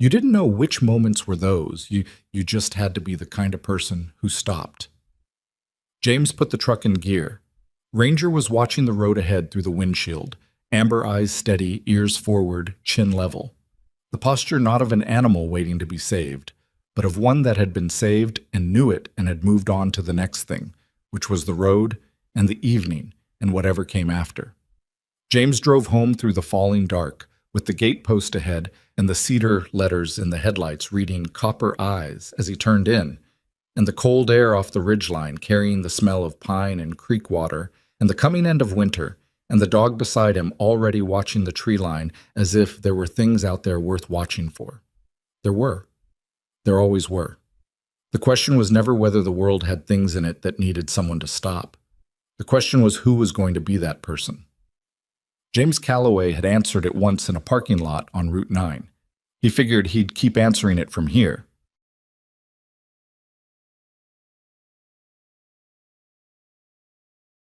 You didn't know which moments were those. You just had to be the kind of person who stopped. James put the truck in gear. Ranger was watching the road ahead through the windshield, amber eyes steady, ears forward, chin level. The posture not of an animal waiting to be saved, but of one that had been saved and knew it and had moved on to the next thing, which was the road and the evening and whatever came after. James drove home through the falling dark, with the gate post ahead and the cedar letters in the headlights reading "Copper Eyes" as he turned in, and the cold air off the ridgeline carrying the smell of pine and creek water, and the coming end of winter, and the dog beside him already watching the tree line as if there were things out there worth watching for. There were. There always were. The question was never whether the world had things in it that needed someone to stop. The question was who was going to be that person. James Calloway had answered it once in a parking lot on Route 9. He figured he'd keep answering it from here.